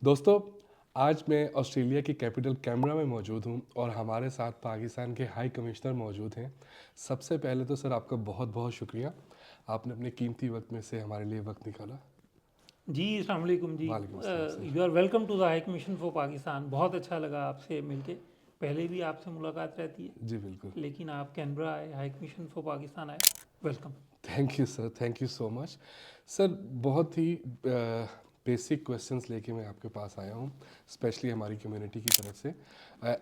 दोस्तों, आज मैं ऑस्ट्रेलिया की कैपिटल कैनबरा में मौजूद हूँ और हमारे साथ पाकिस्तान के हाई कमिश्नर मौजूद हैं। सबसे पहले तो सर आपका बहुत बहुत शुक्रिया, आपने अपने कीमती वक्त में से हमारे लिए वक्त निकाला। जी अस्सलाम वालेकुम जी। वालेकुम अस्सलाम sir. You are welcome to the high commission for Pakistan. बहुत अच्छा लगा आपसे मिलके। पहले भी आपसे मुलाकात रहती जी बिल्कुल। है, लेकिन आप कैनबरा आए, हाई कमीशन फॉर पाकिस्तान आए। Welcome. Thank you sir, thank you so much. Sir बहुत ही बेसिक क्वेश्चंस लेके मैं आपके पास आया हूँ, स्पेशली हमारी कम्युनिटी की तरफ से।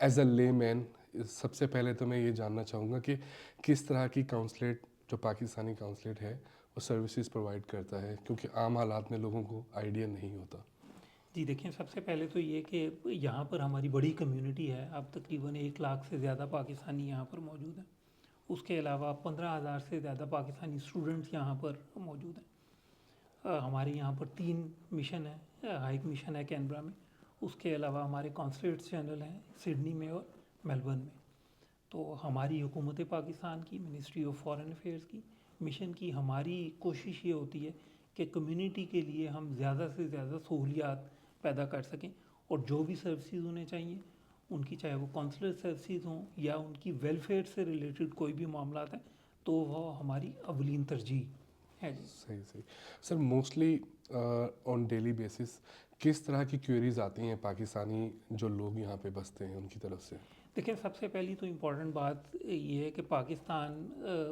एज अ ले मैन, सबसे पहले तो मैं ये जानना चाहूँगा कि किस तरह की काउंसलेट जो पाकिस्तानी काउंसलेट है वो सर्विसेज प्रोवाइड करता है, क्योंकि आम हालात में लोगों को आइडिया नहीं होता। जी देखिए, सबसे पहले तो ये कि यहाँ पर हमारी बड़ी कम्युनिटी है। अब तकरीबन 1 लाख से ज़्यादा पाकिस्तानी यहाँ पर मौजूद हैं। उसके अलावा 15,000 से ज़्यादा पाकिस्तानी स्टूडेंट्स यहाँ पर मौजूद हैं। हमारे यहाँ पर 3 मिशन है, हाई कमीशन है कैनबरा में। उसके अलावा हमारे कॉन्सुलेट्स जनरल हैं सिडनी में और मेलबर्न में। तो हमारी हुकूमत पाकिस्तान की, मिनिस्ट्री ऑफ फॉरेन अफेयर्स की मिशन की हमारी कोशिश ये होती है कि कम्युनिटी के लिए हम ज़्यादा से ज़्यादा सहूलियात पैदा कर सकें, और जो भी सर्विसेज उन्हें चाहिए उनकी, चाहे वो कॉन्सुलर सर्विसेज हों या उनकी वेलफेयर से रिलेटेड कोई भी मामला है, तो वह हमारी अवलीन तरजीह है जी। सही सही। Sir mostly on daily basis किस तरह की क्वेरीज आती हैं पाकिस्तानी जो लोग यहाँ पे बसते हैं उनकी तरफ से? देखिए, सबसे पहली तो इम्पॉर्टेंट बात ये है कि पाकिस्तान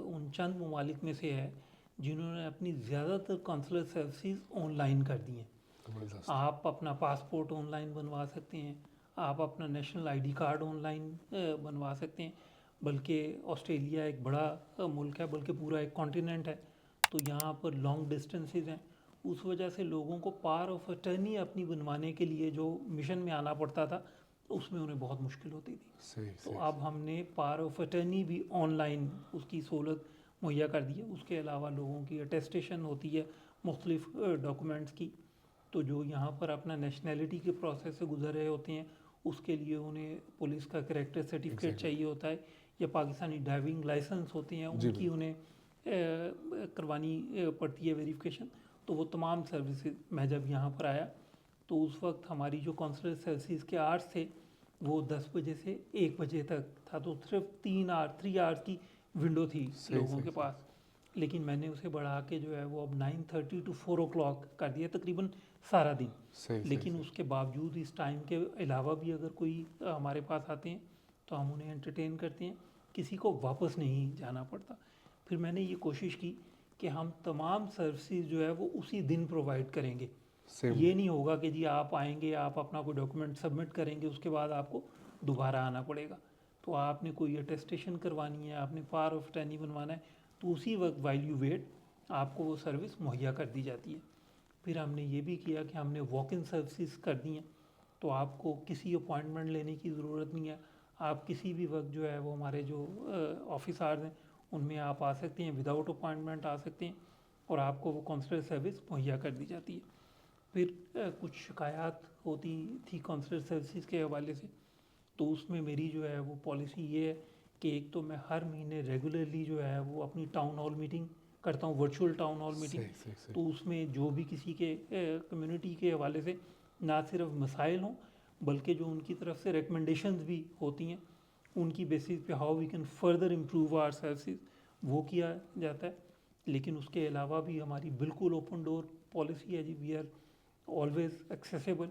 उन चंद ममालिक में से है जिन्होंने अपनी ज़्यादातर कॉन्सुलर सर्विसेज ऑनलाइन कर दी हैं। ज़बरदस्त। आप अपना पासपोर्ट ऑनलाइन बनवा सकते हैं, आप अपना नेशनल आईडी कार्ड ऑनलाइन बनवा सकते हैं। बल्कि ऑस्ट्रेलिया एक बड़ा मुल्क है, बल्कि पूरा एक कॉन्टिनेंट है, तो यहाँ पर लॉन्ग डिस्टेंसेस हैं। उस वजह से लोगों को पावर ऑफ अटर्नी अपनी बनवाने के लिए जो मिशन में आना पड़ता था, उसमें उन्हें बहुत मुश्किल होती थी। सही तो सही। अब हमने पावर ऑफ अटर्नी भी ऑनलाइन उसकी सहूलत मुहैया कर दी है। उसके अलावा लोगों की अटेस्टेशन होती है मुख्तलिफ डॉक्यूमेंट्स की। तो जो यहाँ पर अपना नेशनैलिटी के प्रोसेस से गुजर रहे होते हैं, उसके लिए उन्हें पुलिस का करेक्टर सर्टिफिकेट एग्जैक्टली। चाहिए होता है, या पाकिस्तानी ड्राइविंग लाइसेंस होते हैं जी उनकी बिल्कुल। उन्हें करवानी पड़ती है वेरिफिकेशन। तो वो तमाम सर्विसेज मैं जब यहाँ पर आया, तो उस वक्त हमारी जो कॉन्सुलर सर्विसेज के आवर्स थे वो 10 बजे से 1 बजे तक था। तो सिर्फ 3 आवर्स की विंडो थी सही लोगों सही के सही। पास। लेकिन मैंने उसे बढ़ा के जो है वो अब 9:30 टू 4 o'clock कर दिया, तकरीबन सारा दिन। सही सही लेकिन सही। उसके बावजूद इस टाइम के अलावा भी अगर कोई हमारे पास आते हैं तो हम उन्हें एंटरटेन करते हैं, किसी को वापस नहीं जाना पड़ता। फिर मैंने ये कोशिश की कि हम तमाम सर्विसेज जो है वो उसी दिन प्रोवाइड करेंगे। सेम ये डे। नहीं होगा कि जी आप आएंगे, आप अपना कोई डॉक्यूमेंट सबमिट करेंगे, उसके बाद आपको दोबारा आना पड़ेगा। तो आपने कोई अटेस्टेशन करवानी है, आपने पावर ऑफ अटर्नी बनवाना है, तो उसी वक्त वाइल यू वेट आपको वो सर्विस मुहैया कर दी जाती है। फिर हमने ये भी किया कि हमने वॉक इन सर्विसेज कर दी हैं। तो आपको किसी अपॉइंटमेंट लेने की ज़रूरत नहीं है। आप किसी भी वक्त जो है वो हमारे जो ऑफिस आवर्स हैं उनमें आप आ सकते हैं, विदाउट अपॉइंटमेंट आ सकते हैं, और आपको वो कॉन्सुलर सर्विस मुहैया कर दी जाती है। फिर कुछ शिकायत होती थी कॉन्सुलर सर्विसेज के हवाले से, तो उसमें मेरी जो है वो पॉलिसी ये है कि एक तो मैं हर महीने रेगुलरली जो है वो अपनी टाउन हॉल मीटिंग करता हूँ, वर्चुअल टाउन हॉल मीटिंग। सही सही सही। तो उसमें जो भी किसी के कम्युनिटी के हवाले से ना सिर्फ मसाइल हों, बल्कि जो उनकी तरफ से रिकमेंडेशंस भी होती हैं, उनकी बेसिस पे how we can further improve our services, वो किया जाता है। लेकिन उसके अलावा भी हमारी बिल्कुल ओपन डोर पॉलिसी है जी। We are always accessible.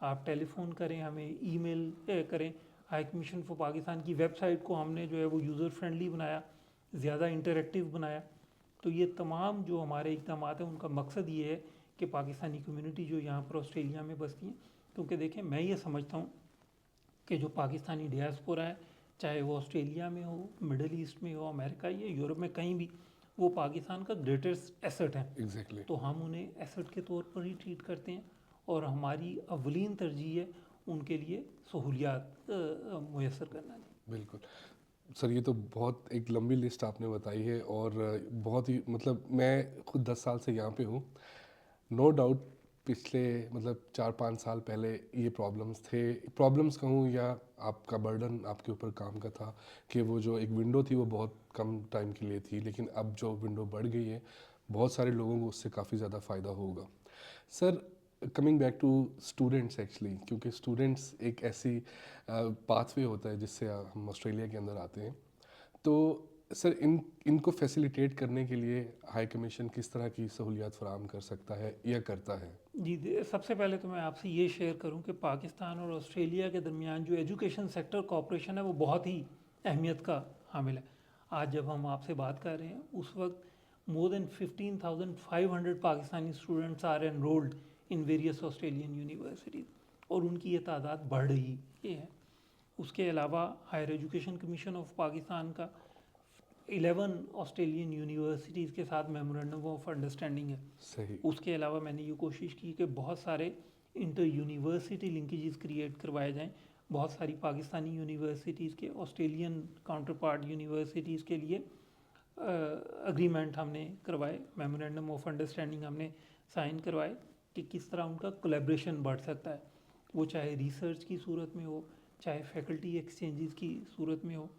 आप टेलीफोन करें, हमें ईमेल करें। हाई कमीशन फॉर पाकिस्तान की वेबसाइट को हमने जो है वो यूज़र फ्रेंडली बनाया, ज़्यादा इंटरेक्टिव बनाया। तो ये तमाम जो हमारे इक़दाम हैं उनका मकसद ये है कि पाकिस्तानी कम्युनिटी जो यहाँ पर ऑस्ट्रेलिया में बसती है, क्योंकि देखें मैं ये समझता हूँ कि जो पाकिस्तानी डियास्पोरा है, चाहे वो ऑस्ट्रेलिया में हो, मिडल ईस्ट में हो, अमेरिका या यूरोप में कहीं भी, वो पाकिस्तान का ग्रेटेस्ट एसेट है। एग्जैक्टली। तो हम उन्हें एसेट के तौर पर ही ट्रीट करते हैं, और हमारी अवलीन तरजीह है उनके लिए सहूलियात मुयसर करना जी। बिल्कुल। सर ये तो बहुत एक लंबी लिस्ट आपने बताई है और बहुत ही मतलब मैं खुद 10 साल से यहाँ पे हूँ। नो डाउट पिछले मतलब 4-5 साल पहले ये प्रॉब्लम्स थे, प्रॉब्लम्स कहूँ या आपका बर्डन आपके ऊपर काम का था कि वो जो एक विंडो थी वो बहुत कम टाइम के लिए थी, लेकिन अब जो विंडो बढ़ गई है बहुत सारे लोगों को उससे काफ़ी ज़्यादा फ़ायदा होगा। Sir coming back to students actually, क्योंकि स्टूडेंट्स एक ऐसी पाथवे होता है जिससे हम ऑस्ट्रेलिया के अंदर आते हैं। तो सर इनको फैसिलिटेट करने के लिए हाई कमीशन किस तरह की सहूलियात फराहम कर सकता है या करता है? जी सबसे पहले तो मैं आपसे ये शेयर करूं कि पाकिस्तान और ऑस्ट्रेलिया के दरमियान जो एजुकेशन सेक्टर कॉपरेशन है वो बहुत ही अहमियत का हामिल है। आज जब हम आपसे बात कर रहे हैं उस वक्त more than 15,500 Pakistani students are enrolled in various Australian universities और उनकी ये तादाद बढ़ रही है। उसके अलावा higher education commission of Pakistan का 11 ऑस्ट्रेलियन यूनिवर्सिटीज़ के साथ मेमोरेंडम ऑफ अंडरस्टैंडिंग है। सही। उसके अलावा मैंने ये कोशिश की कि बहुत सारे इंटर यूनिवर्सिटी लिंकेजेस क्रिएट करवाए जाएं। बहुत सारी पाकिस्तानी यूनिवर्सिटीज़ के ऑस्ट्रेलियन काउंटर पार्ट यूनिवर्सिटीज़ के लिए अग्रीमेंट हमने करवाए, मेमोरेंडम ऑफ अंडरस्टैंडिंग हमने साइन करवाए कि किस तरह उनका कोलैबोरेशन बढ़ सकता है, वो चाहे रिसर्च की सूरत में हो, चाहे फैकल्टी एक्सचेंजेस की सूरत में हो।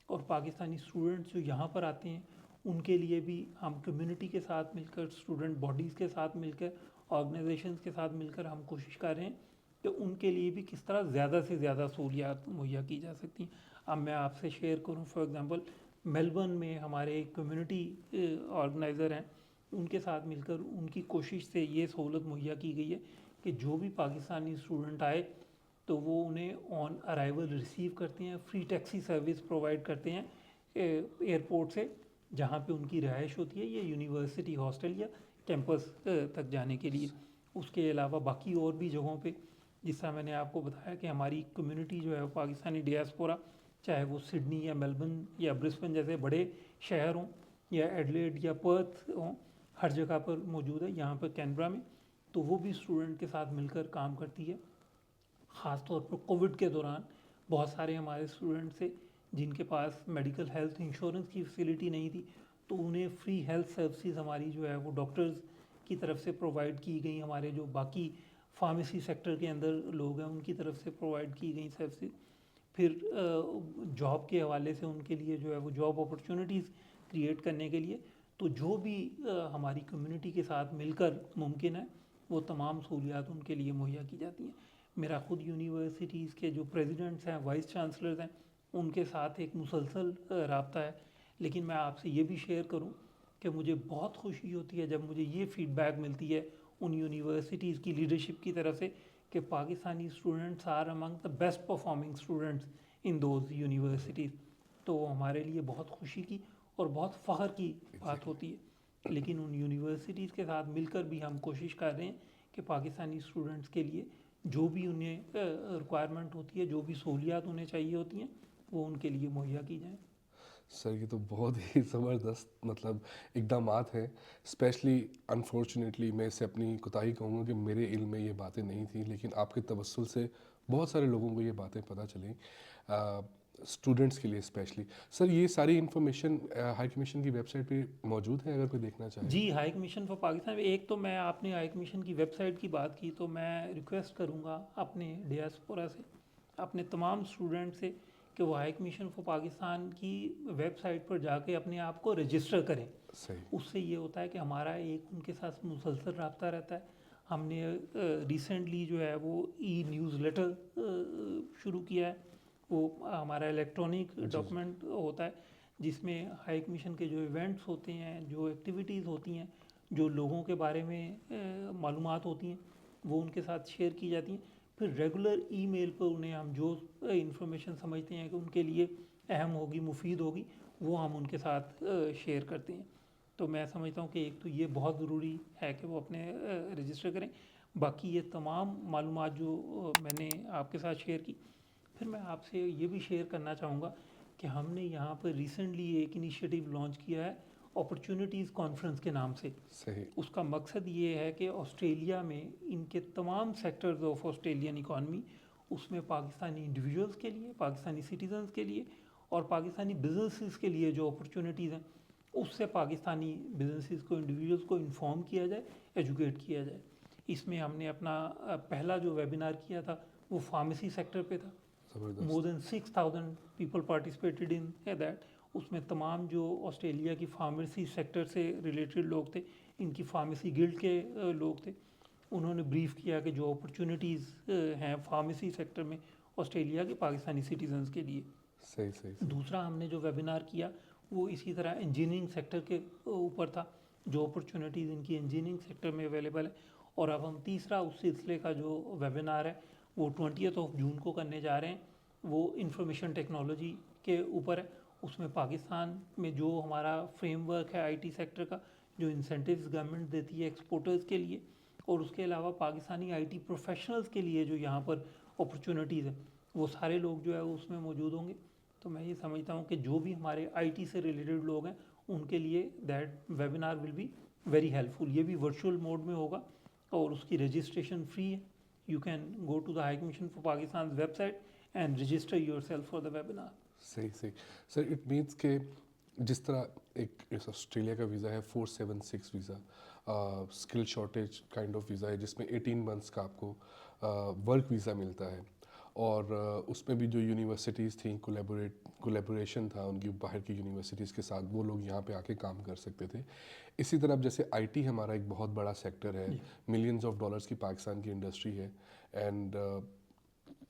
और पाकिस्तानी स्टूडेंट्स जो यहाँ पर आते हैं उनके लिए भी हम कम्युनिटी के साथ मिलकर, स्टूडेंट बॉडीज़ के साथ मिलकर, ऑर्गेनाइजेशंस के साथ मिलकर हम कोशिश कर रहे हैं कि उनके लिए भी किस तरह ज़्यादा से ज़्यादा सहूलियात मुहैया की जा सकती हैं। अब मैं आपसे शेयर करूँ, फॉर एग्ज़ाम्पल मेलबर्न में हमारे एक कम्युनिटी ऑर्गेनाइज़र हैं, उनके साथ मिलकर उनकी कोशिश से ये सहूलत मुहैया की गई है कि जो भी पाकिस्तानी स्टूडेंट आए तो वो उन्हें ऑन अराइवल रिसीव करते हैं, फ्री टैक्सी सर्विस प्रोवाइड करते हैं एयरपोर्ट से जहाँ पे उनकी रिहाइश होती है, ये यूनिवर्सिटी हॉस्टल या कैंपस तक जाने के लिए। उसके अलावा बाकी और भी जगहों पे, जिस तरह मैंने आपको बताया कि हमारी कम्युनिटी जो है वो पाकिस्तानी डियास्पोरा, चाहे वो सिडनी या मेलबर्न या ब्रिस्बेन जैसे बड़े शहर हों या एडलेड या पर्थ हों, हर जगह पर मौजूद है। यहाँ पर कैनबरा में तो वो भी स्टूडेंट के साथ मिलकर काम करती है। ख़ास तौर पर कोविड के दौरान बहुत सारे हमारे स्टूडेंट्स थे जिनके पास मेडिकल हेल्थ इंश्योरेंस की फैसिलिटी नहीं थी, तो उन्हें फ्री हेल्थ सर्विसेज हमारी जो है वो डॉक्टर्स की तरफ से प्रोवाइड की गई। हमारे जो बाकी फार्मेसी सेक्टर के अंदर लोग हैं उनकी तरफ से प्रोवाइड की गई सर्विसेज। फिर जॉब के हवाले से उनके लिए जो है वो जॉब अपॉर्चुनिटीज़ क्रिएट करने के लिए तो जो भी हमारी कम्युनिटी के साथ मिलकर मुमकिन है वो तमाम सहूलियात उनके लिए मुहैया की जाती हैं। मेरा ख़ुद यूनिवर्सिटीज़ के जो प्रेसिडेंट्स हैं, वाइस चांसलर्स हैं, उनके साथ एक मुसलसल राब्ता है। लेकिन मैं आपसे ये भी शेयर करूं कि मुझे बहुत खुशी होती है जब मुझे ये फीडबैक मिलती है उन यूनिवर्सिटीज़ की लीडरशिप की तरफ से कि Pakistani students are among the best performing students in those universities. तो हमारे लिए बहुत खुशी की और बहुत फ़ख्र की बात होती है। लेकिन उन यूनिवर्सिटीज़ के साथ मिलकर भी हम कोशिश कर रहे हैं कि पाकिस्तानी स्टूडेंट्स के लिए जो भी उन्हें रिक्वायरमेंट होती है, जो भी सहूलियात उन्हें चाहिए होती हैं, वो उनके लिए मुहैया की जाए। सर ये तो बहुत ही ज़बरदस्त मतलब इकदामात हैं। स्पेशली अनफॉर्चुनेटली मैं इसे अपनी कोताही कहूँगा कि मेरे इल्म में ये बातें नहीं थी, लेकिन आपके तवस्सुल से बहुत सारे लोगों को ये बातें पता चली, स्टूडेंट्स के लिए स्पेशली। सर ये सारी इन्फॉर्मेशन हाई कमीशन की वेबसाइट पे मौजूद है अगर कोई देखना चाहे? जी, हाई कमीशन फॉर पाकिस्तान, एक तो मैं, आपने हाई कमीशन की वेबसाइट की बात की तो मैं रिक्वेस्ट करूँगा अपने डियास्पोरा से, अपने तमाम स्टूडेंट से कि वो हाई कमीशन फॉर पाकिस्तान की वेबसाइट पर जाके अपने आप को रजिस्टर करें। सही। उससे ये होता है कि हमारा एक उनके साथ मुसलसल रब्ता रहता है। हमने रिसेंटली जो है वो ई न्यूज़लेटर शुरू किया है। वो हमारा इलेक्ट्रॉनिक डॉक्यूमेंट होता है जिसमें हाई कमीशन के जो इवेंट्स होते हैं, जो एक्टिविटीज़ होती हैं, जो लोगों के बारे में मालूमात होती हैं, वो उनके साथ शेयर की जाती हैं। फिर रेगुलर ईमेल पर उन्हें हम जो इंफॉर्मेशन समझते हैं कि उनके लिए अहम होगी, मुफीद होगी, वो हम उनके साथ शेयर करते हैं। तो मैं समझता हूँ कि एक तो ये बहुत ज़रूरी है कि वो अपने रजिस्टर करें। बाकी ये तमाम मालूमात जो मैंने आपके साथ शेयर की, फिर मैं आपसे ये भी शेयर करना चाहूँगा कि हमने यहाँ पर रिसेंटली एक इनिशिएटिव लॉन्च किया है अपॉर्चुनिटीज़ कॉन्फ्रेंस के नाम से। सही। उसका मकसद ये है कि ऑस्ट्रेलिया में इनके तमाम सेक्टर्स ऑफ ऑस्ट्रेलियन इकॉनमी, उसमें पाकिस्तानी इंडिविजुअल्स के लिए, पाकिस्तानी सिटीजन्स के लिए और पाकिस्तानी बिजनेसेस के लिए जो अपॉर्चुनिटीज़ हैं, उससे पाकिस्तानी बिजनेसेस को, इंडिविजुअल्स को इन्फॉर्म किया जाए, एजुकेट किया जाए। इसमें हमने अपना पहला जो वेबिनार किया था वो फार्मेसी सेक्टर पे था। More than 6,000 people participated in that. उसमें तमाम जो ऑस्ट्रेलिया की फार्मेसी सेक्टर से रिलेटेड लोग थे, इनकी फार्मेसी गिल्ड के लोग थे, उन्होंने ब्रीफ किया कि जो अपॉर्चुनिटीज़ हैं फार्मेसी सेक्टर में ऑस्ट्रेलिया के पाकिस्तानी सिटीजन्स के लिए। सही सही सही। दूसरा हमने जो वेबिनार किया वो इसी तरह इंजीनियरिंग सेक्टर के ऊपर था, जो अपॉर्चुनिटीज़ इनकी इंजीनियरिंग सेक्टर में अवेलेबल है। और अब हम तीसरा उस सिलसिले का जो वेबिनार है वो 20 जून को करने जा रहे हैं, वो इंफॉर्मेशन टेक्नोलॉजी के ऊपर है। उसमें पाकिस्तान में जो हमारा फ्रेमवर्क है आईटी सेक्टर का, जो इंसेंटिव्स गवर्नमेंट देती है एक्सपोर्टर्स के लिए, और उसके अलावा पाकिस्तानी आईटी प्रोफेशनल्स के लिए जो यहाँ पर अपॉर्चुनिटीज़ है, वो सारे लोग जो है वो उसमें मौजूद होंगे। तो मैं ये समझता हूँ कि जो भी हमारे आईटी से रिलेटेड लोग हैं उनके लिए that webinar will be very helpful. ये भी वर्चुअल मोड में होगा और उसकी रजिस्ट्रेशन फ्री है। You can go to the high commission for Pakistan website and register yourself for the webinar. सही सही। सर इट मीन्स के जिस तरह एक इस ऑस्ट्रेलिया का वीज़ा है 476 visa, skill shortage kind of visa है जिसमें 18 मंथ्स का आपको वर्क वीज़ा मिलता है, और उसमें भी जो यूनिवर्सिटीज़ थी कोलेबोरेशन था उनकी बाहर की यूनिवर्सिटीज़ के साथ, वो लोग यहाँ पे आके काम कर सकते थे। इसी तरह अब जैसे आईटी हमारा एक बहुत बड़ा सेक्टर है, मिलियंस ऑफ डॉलर्स की पाकिस्तान की इंडस्ट्री है, एंड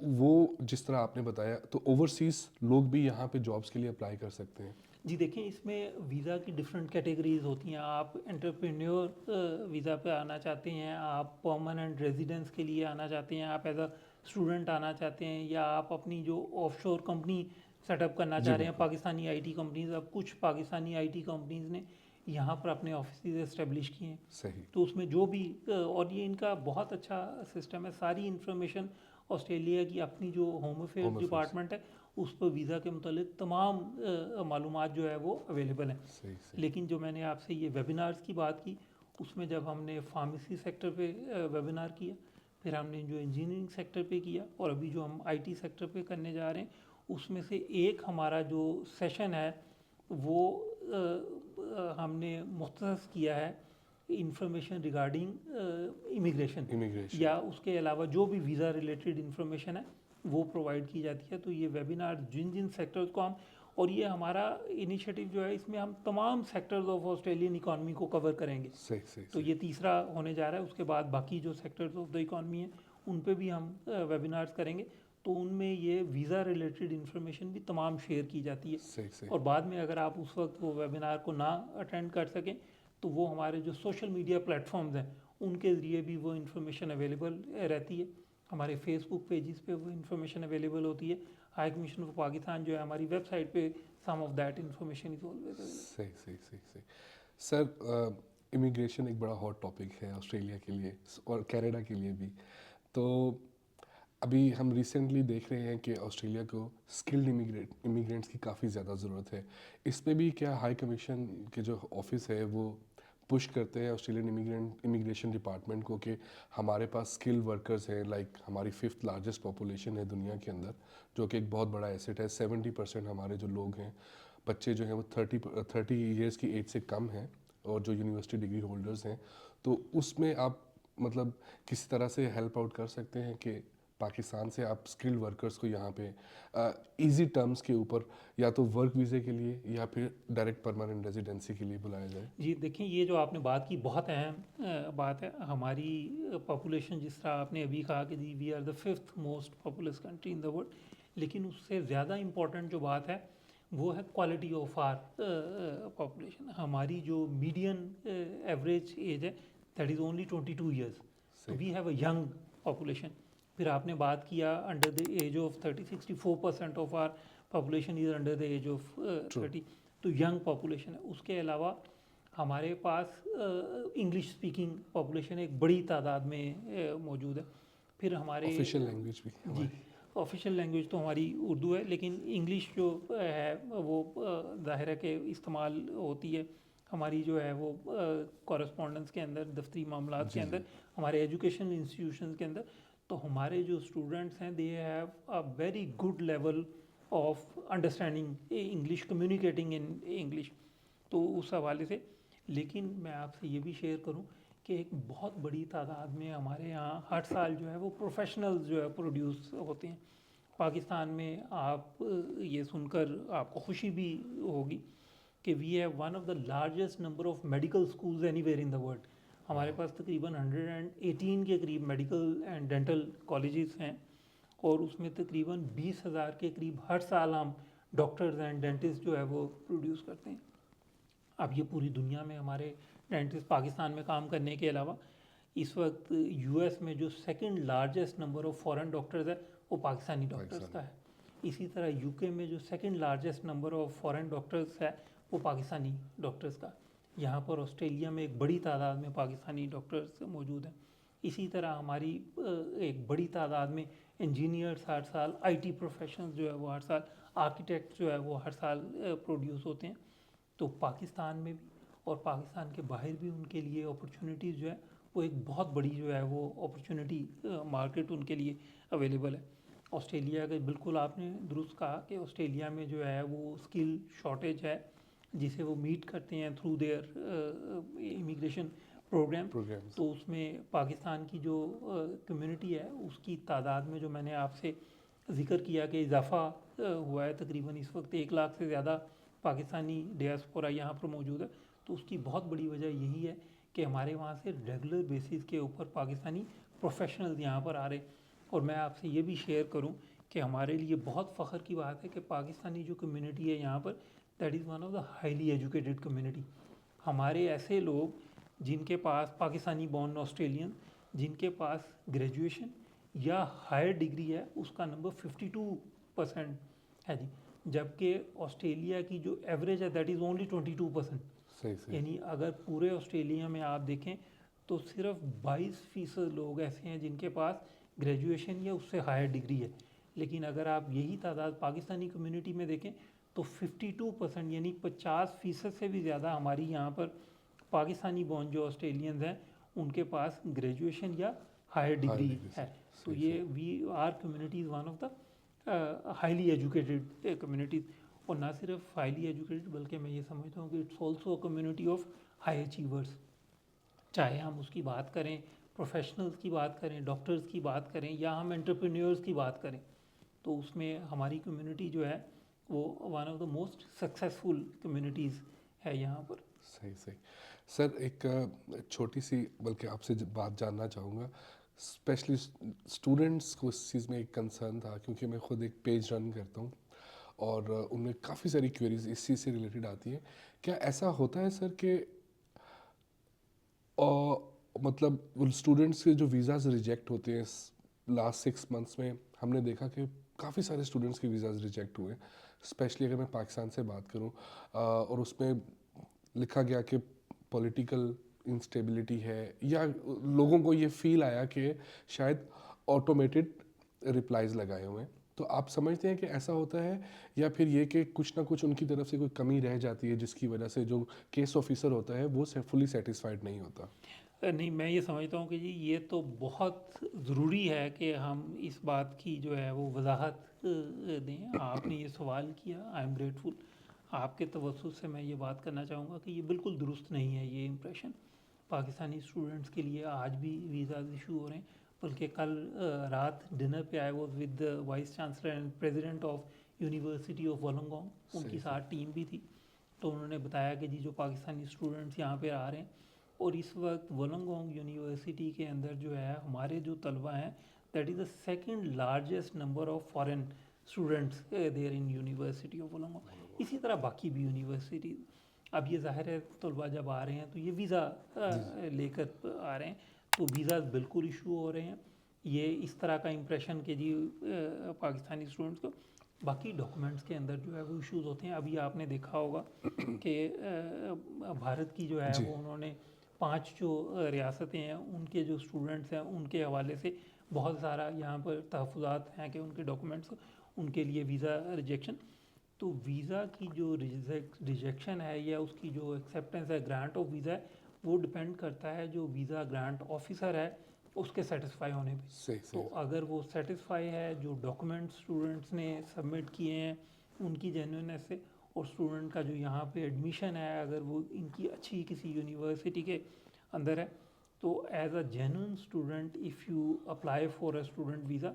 वो जिस तरह आपने बताया तो ओवरसीज़ लोग भी यहाँ पे जॉब्स के लिए अप्लाई कर सकते हैं। जी देखें, इसमें वीज़ा की डिफरेंट कैटेगरीज होती हैं। आप एंटरप्रेन्योर वीज़ा पे आना चाहते हैं, आप परमानेंट रेजिडेंस के लिए आना चाहते हैं, आप एज अ स्टूडेंट आना चाहते हैं, या आप अपनी जो ऑफशोर कंपनी सेटअप करना चाह रहे हैं, पाकिस्तानी आईटी कंपनीज। अब कुछ पाकिस्तानी आईटी कंपनीज ने यहाँ पर अपने ऑफिस इस्टेब्लिश किए हैं। सही। तो उसमें जो भी और ये इनका बहुत अच्छा सिस्टम है। सारी इन्फॉर्मेशन ऑस्ट्रेलिया की अपनी जो होम अफेयर्स डिपार्टमेंट है उस पर वीज़ा के मुतालिक तमाम मालूमात जो है वो अवेलेबल हैं। सही सही। लेकिन जो मैंने आपसे ये वेबिनार्स की बात की, उसमें जब हमने फार्मेसी सेक्टर पे वेबिनार किया, फिर हमने जो इंजीनियरिंग सेक्टर पे किया, और अभी जो हम आईटी सेक्टर पे करने जा रहे हैं, उसमें से एक हमारा जो सेशन है वो हमने मुख्तस किया है इंफॉर्मेशन रिगार्डिंग इमिग्रेशन, या उसके अलावा जो भी वीज़ा रिलेटेड इंफॉर्मेशन है वो प्रोवाइड की जाती है। तो ये वेबिनार जिन जिन सेक्टर्स को हम, और ये हमारा इनिशिएटिव जो है इसमें हम तमाम सेक्टर्स ऑफ ऑस्ट्रेलियन इकॉनमी को कवर करेंगे। सही सही। तो ये तीसरा होने जा रहा है। उसके बाद बाकी जो सेक्टर्स ऑफ द इकॉनमी हैं उन पे भी हम वेबिनार्स करेंगे। तो उनमें ये वीज़ा रिलेटेड इंफॉर्मेशन भी तमाम शेयर की जाती है। सही सही। और बाद में अगर आप उस वक्त वो वेबिनार को ना अटेंड कर सकें तो वो हमारे जो सोशल मीडिया प्लेटफॉर्म्स हैं उनके ज़रिए भी वो इन्फॉर्मेशन अवेलेबल रहती है। हमारे फेसबुक पेजेस पे वो इन्फॉर्मेशन अवेलेबल होती है। हाई कमीशन फॉर पाकिस्तान जो है हमारी वेबसाइट पे some of that information is always available. सही सही सही सही। सर इमिग्रेशन एक बड़ा हॉट टॉपिक है ऑस्ट्रेलिया के लिए और कनाडा के लिए भी। तो अभी हम रिसेंटली देख रहे हैं कि ऑस्ट्रेलिया को स्किल्ड इमिग्रेंट्स की काफ़ी ज़्यादा ज़रूरत है। इसमें भी क्या हाई कमीशन के जो ऑफिस है वो पुश करते हैं ऑस्ट्रेलियन इमिग्रेशन डिपार्टमेंट को कि हमारे पास स्किल वर्कर्स हैं, लाइक हमारी 5th लार्जेस्ट पॉपुलेशन है दुनिया के अंदर, जो कि एक बहुत बड़ा एसेट है। 70% हमारे जो लोग हैं, बच्चे जो हैं वो 30 ईयर्स की एज से कम हैं, और जो यूनिवर्सिटी डिग्री होल्डर्स हैं। तो उसमें आप मतलब किसी तरह से हेल्प आउट कर सकते हैं कि पाकिस्तान से आप स्किल्ड वर्कर्स को यहाँ पे इजी टर्म्स के ऊपर या तो वर्क वीज़े के लिए या फिर डायरेक्ट परमानेंट रेजिडेंसी के लिए बुलाया जाए। जी देखिए, ये जो आपने बात की बहुत अहम बात है। हमारी पॉपुलेशन जिस तरह आपने अभी कहा कि जी we are the 5th most populous country in the world, लेकिन उससे ज़्यादा इम्पॉर्टेंट जो बात है वो है क्वालिटी ऑफ आर पॉपुलेशन। हमारी जो मीडियन एवरेज एज है दैट इज़ ओनली 22 ईयर्स। तो we have a young population. फिर आपने बात किया under the age of 30, 64% of our population is under the age of 30। तो यंग पॉपुलेशन है। उसके अलावा हमारे पास इंग्लिश स्पीकिंग पॉपुलेशन एक बड़ी तादाद में मौजूद है। फिर हमारे ऑफिशियल लैंग्वेज भी जी, ऑफिशल लैंग्वेज तो हमारी उर्दू है, लेकिन इंग्लिश जो है वो ज़ाहिर है कि इस्तेमाल होती है हमारी जो है वो कॉरेस्पॉन्डेंस के अंदर, दफ्तरी मामलात के अंदर, हमारे एजुकेशन इंस्टीट्यूशन के अंदर। तो हमारे जो स्टूडेंट्स हैं they have a very good level of understanding English, communicating in English. तो उस हवाले से, लेकिन मैं आपसे ये भी शेयर करूं कि एक बहुत बड़ी तादाद में हमारे यहाँ हर साल जो है वो प्रोफेशनल्स जो है प्रोड्यूस होते हैं पाकिस्तान में। आप ये सुनकर आपको खुशी भी होगी कि we have one of the largest number of medical schools anywhere in the world. हमारे पास तकरीबन 118 के करीब मेडिकल एंड डेंटल कॉलेजेस हैं और उसमें तकरीबन 20,000 के करीब हर साल हम डॉक्टर्स एंड डेंटिस्ट जो है वो प्रोड्यूस करते हैं। अब ये पूरी दुनिया में हमारे डेंटिस्ट पाकिस्तान में काम करने के अलावा इस वक्त यूएस में जो second largest number of foreign doctors है वो पाकिस्तानी डॉक्टर्स का है। इसी तरह यूके में जो second largest number of foreign doctors है वो पाकिस्तानी डॉक्टर्स का। यहाँ पर ऑस्ट्रेलिया में एक बड़ी तादाद में पाकिस्तानी डॉक्टर्स मौजूद हैं। इसी तरह हमारी एक बड़ी तादाद में इंजीनियर्स हर साल, आईटी प्रोफेशनल्स जो है वो हर साल, आर्किटेक्ट जो है वो हर साल प्रोड्यूस होते हैं। तो पाकिस्तान में भी और पाकिस्तान के बाहर भी उनके लिए अपॉर्चुनिटीज़ जो है वो एक बहुत बड़ी जो है वो अपॉर्चुनिटी मार्केट उनके लिए अवेलेबल है। ऑस्ट्रेलिया का बिल्कुल आपने दुरुस्त कहा कि ऑस्ट्रेलिया में जो है वो स्किल शॉर्टेज है जिसे वो मीट करते हैं through their immigration program. Programs. तो उसमें पाकिस्तान की जो कम्युनिटी है उसकी तादाद में जो मैंने आपसे ज़िक्र किया कि इजाफ़ा हुआ है, तकरीबन इस वक्त 1 लाख से ज़्यादा पाकिस्तानी डियास्पोरा यहाँ पर मौजूद है। तो उसकी बहुत बड़ी वजह यही है कि हमारे वहाँ से रेगुलर बेसिस के ऊपर पाकिस्तानी प्रोफेशनल्स यहाँ पर आ रहे। और मैं आपसे ये भी शेयर करूँ कि हमारे लिए बहुत फ़ख्र की बात है कि पाकिस्तानी जो कम्युनिटी है यहाँ पर, that is one of the highly educated community. हमारे ऐसे लोग जिनके पास पाकिस्तानी बॉर्न ऑस्ट्रेलियन जिनके पास ग्रेजुएशन या हायर डिग्री है उसका नंबर 52% है जी, जबकि ऑस्ट्रेलिया की जो एवरेज है दैट इज़ ओनली 22%। सही सही। यानी अगर पूरे ऑस्ट्रेलिया में आप देखें तो सिर्फ 22% लोग ऐसे हैं जिनके पास ग्रेजुएशन या उससे हायर डिग्री है। लेकिन अगर आप यही तादाद पाकिस्तानी कम्युनिटी में देखें तो 52% यानी 50% से भी ज़्यादा हमारी यहाँ पर पाकिस्तानी बॉर्न जो ऑस्ट्रेलियंस हैं उनके पास ग्रेजुएशन या हायर डिग्री है। तो ये we are communities one of the highly educated communities. और ना सिर्फ हाईली एजुकेटेड बल्कि मैं ये समझता हूँ कि it's also a community of high achievers. चाहे हम उसकी बात करें, प्रोफेशनल्स की बात करें, डॉक्टर्स की बात करें या हम एंटरप्रेन्योर्स की बात करें, तो उसमें हमारी कम्युनिटी जो है वो one of the most successful communities है यहाँ पर। सही सही। सर एक छोटी सी बल्कि आपसे बात जानना चाहूँगा, स्पेशली स्टूडेंट्स को इस चीज़ में एक कंसर्न था क्योंकि मैं खुद एक पेज रन करता हूँ और उनमें काफ़ी सारी क्वेरीज इस चीज़ से रिलेटेड आती हैं। क्या ऐसा होता है सर कि मतलब स्टूडेंट्स के जो वीज़ाज़ रिजेक्ट होते हैं लास्ट 6 मंथ्स में हमने देखा कि काफ़ी सारे स्टूडेंट्स के वीज़ाज़ रिजेक्ट हुए, स्पेशली अगर मैं पाकिस्तान से बात करूं, और उसमें लिखा गया कि पॉलिटिकल इंस्टेबिलिटी है या लोगों को ये फील आया कि शायद ऑटोमेटेड रिप्लाईज लगाए हुए हैं। तो आप समझते हैं कि ऐसा होता है या फिर ये कि कुछ ना कुछ उनकी तरफ से कोई कमी रह जाती है जिसकी वजह से जो केस ऑफिसर होता है वो फुली सेटिस्फाइड नहीं होता? नहीं, मैं ये समझता हूँ कि जी ये तो बहुत ज़रूरी है कि हम इस बात की जो है वो वजाहत दें। आपने ये सवाल किया, आई एम ग्रेटफुल। आपके तवज्जुह से मैं ये बात करना चाहूँगा कि ये बिल्कुल दुरुस्त नहीं है ये इम्प्रेशन। पाकिस्तानी स्टूडेंट्स के लिए आज भी वीज़ाज़ इशू हो रहे हैं। बल्कि कल रात डिनर पे I was with vice chancellor and president of university of Wollongong, उनकी साथ टीम भी थी। तो उन्होंने बताया कि जी जो पाकिस्तानी स्टूडेंट्स यहाँ पे आ रहे हैं और इस वक्त वोलोंगोंग यूनिवर्सिटी के अंदर जो है हमारे जो तलबा हैं that is the second largest number of foreign students there in university of Wollongong. इसी तरह बाकी भी यूनिवर्सिटी। अब ये जाहिर है तलबा जब आ रहे हैं तो ये वीज़ा लेकर आ रहे हैं, तो वीज़ा बिल्कुल इशू हो रहे हैं। ये इस तरह का इम्प्रेशन कि जी पाकिस्तानी स्टूडेंट्स को बाकी डॉक्यूमेंट्स के अंदर जो है वो इश्यूज़ होते हैं। अभी आपने देखा होगा कि भारत की जो है जी। वो उन्होंने 5 जो रियासतें हैं उनके जो स्टूडेंट्स हैं उनके हवाले से बहुत सारा यहाँ पर तहफ़्फ़ुज़ात हैं कि उनके डॉक्यूमेंट्स उनके लिए वीज़ा रिजेक्शन। तो वीज़ा की जो रिजेक्शन है या उसकी जो एक्सेप्टेंस है, ग्रांट ऑफ वीज़ा है, वो डिपेंड करता है जो वीज़ा ग्रांट ऑफिसर है उसके सेटिस्फाई होने पे। सही तो सही। अगर वो सेटिस्फाई है, जो डॉक्यूमेंट्स स्टूडेंट्स ने सबमिट किए हैं उनकी जेन्युइननेस से, और स्टूडेंट का जो यहाँ पे एडमिशन है अगर वो इनकी अच्छी किसी यूनिवर्सिटी के अंदर है, तो as a genuine student if you apply for a student visa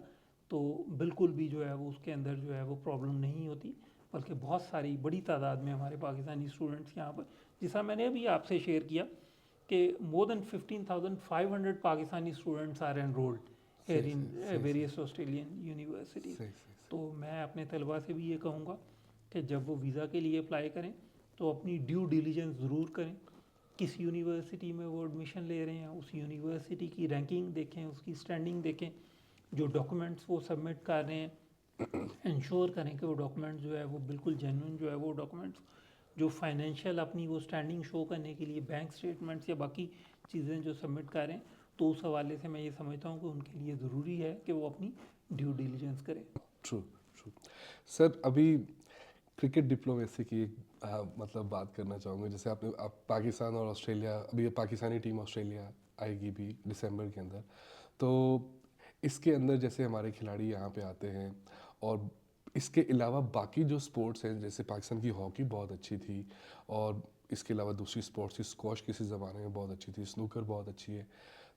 तो बिल्कुल भी जो है वो उसके अंदर जो है वो प्रॉब्लम नहीं होती। बल्कि बहुत सारी बड़ी तादाद में हमारे पाकिस्तानी स्टूडेंट्स यहाँ पर, जैसा मैंने अभी आपसे शेयर किया कि more than 15,500 Pakistani students are enrolled here सही, in सही, various Australian universities. सही सही तो मैं अपने तलबा से भी ये कहूँगा कि जब वो वीज़ा के लिए अप्लाई करें तो अपनी ड्यू डिलीजेंस ज़रूर करें। किस यूनिवर्सिटी में वो एडमिशन ले रहे हैं उस यूनिवर्सिटी की रैंकिंग देखें, उसकी स्टैंडिंग देखें, जो डॉक्यूमेंट्स वो सबमिट कर रहे हैं इंश्योर करें कि वो डॉक्यूमेंट्स जो है वो बिल्कुल जेन्युइन जो है वो डॉक्यूमेंट्स, जो फाइनेंशियल अपनी वो स्टैंडिंग शो करने के लिए बैंक स्टेटमेंट्स या बाकी चीज़ें जो सबमिट कर रहे हैं, तो उस हवाले से मैं ये समझता हूँ कि उनके लिए ज़रूरी है कि वो अपनी ड्यू डिलीजेंस करें। True true. सर अभी क्रिकेट डिप्लोमेसी की मतलब बात करना चाहूँगा। जैसे आप पाकिस्तान और ऑस्ट्रेलिया, अभी पाकिस्तानी टीम ऑस्ट्रेलिया आएगी भी दिसंबर के अंदर, तो इसके अंदर जैसे हमारे खिलाड़ी यहाँ पे आते हैं, और इसके अलावा बाकी जो स्पोर्ट्स हैं, जैसे पाकिस्तान की हॉकी बहुत अच्छी थी, और इसके अलावा दूसरी स्पोर्ट्स थी, स्क्वॉश किसी ज़माने में बहुत अच्छी थी, स्नूकर बहुत अच्छी है,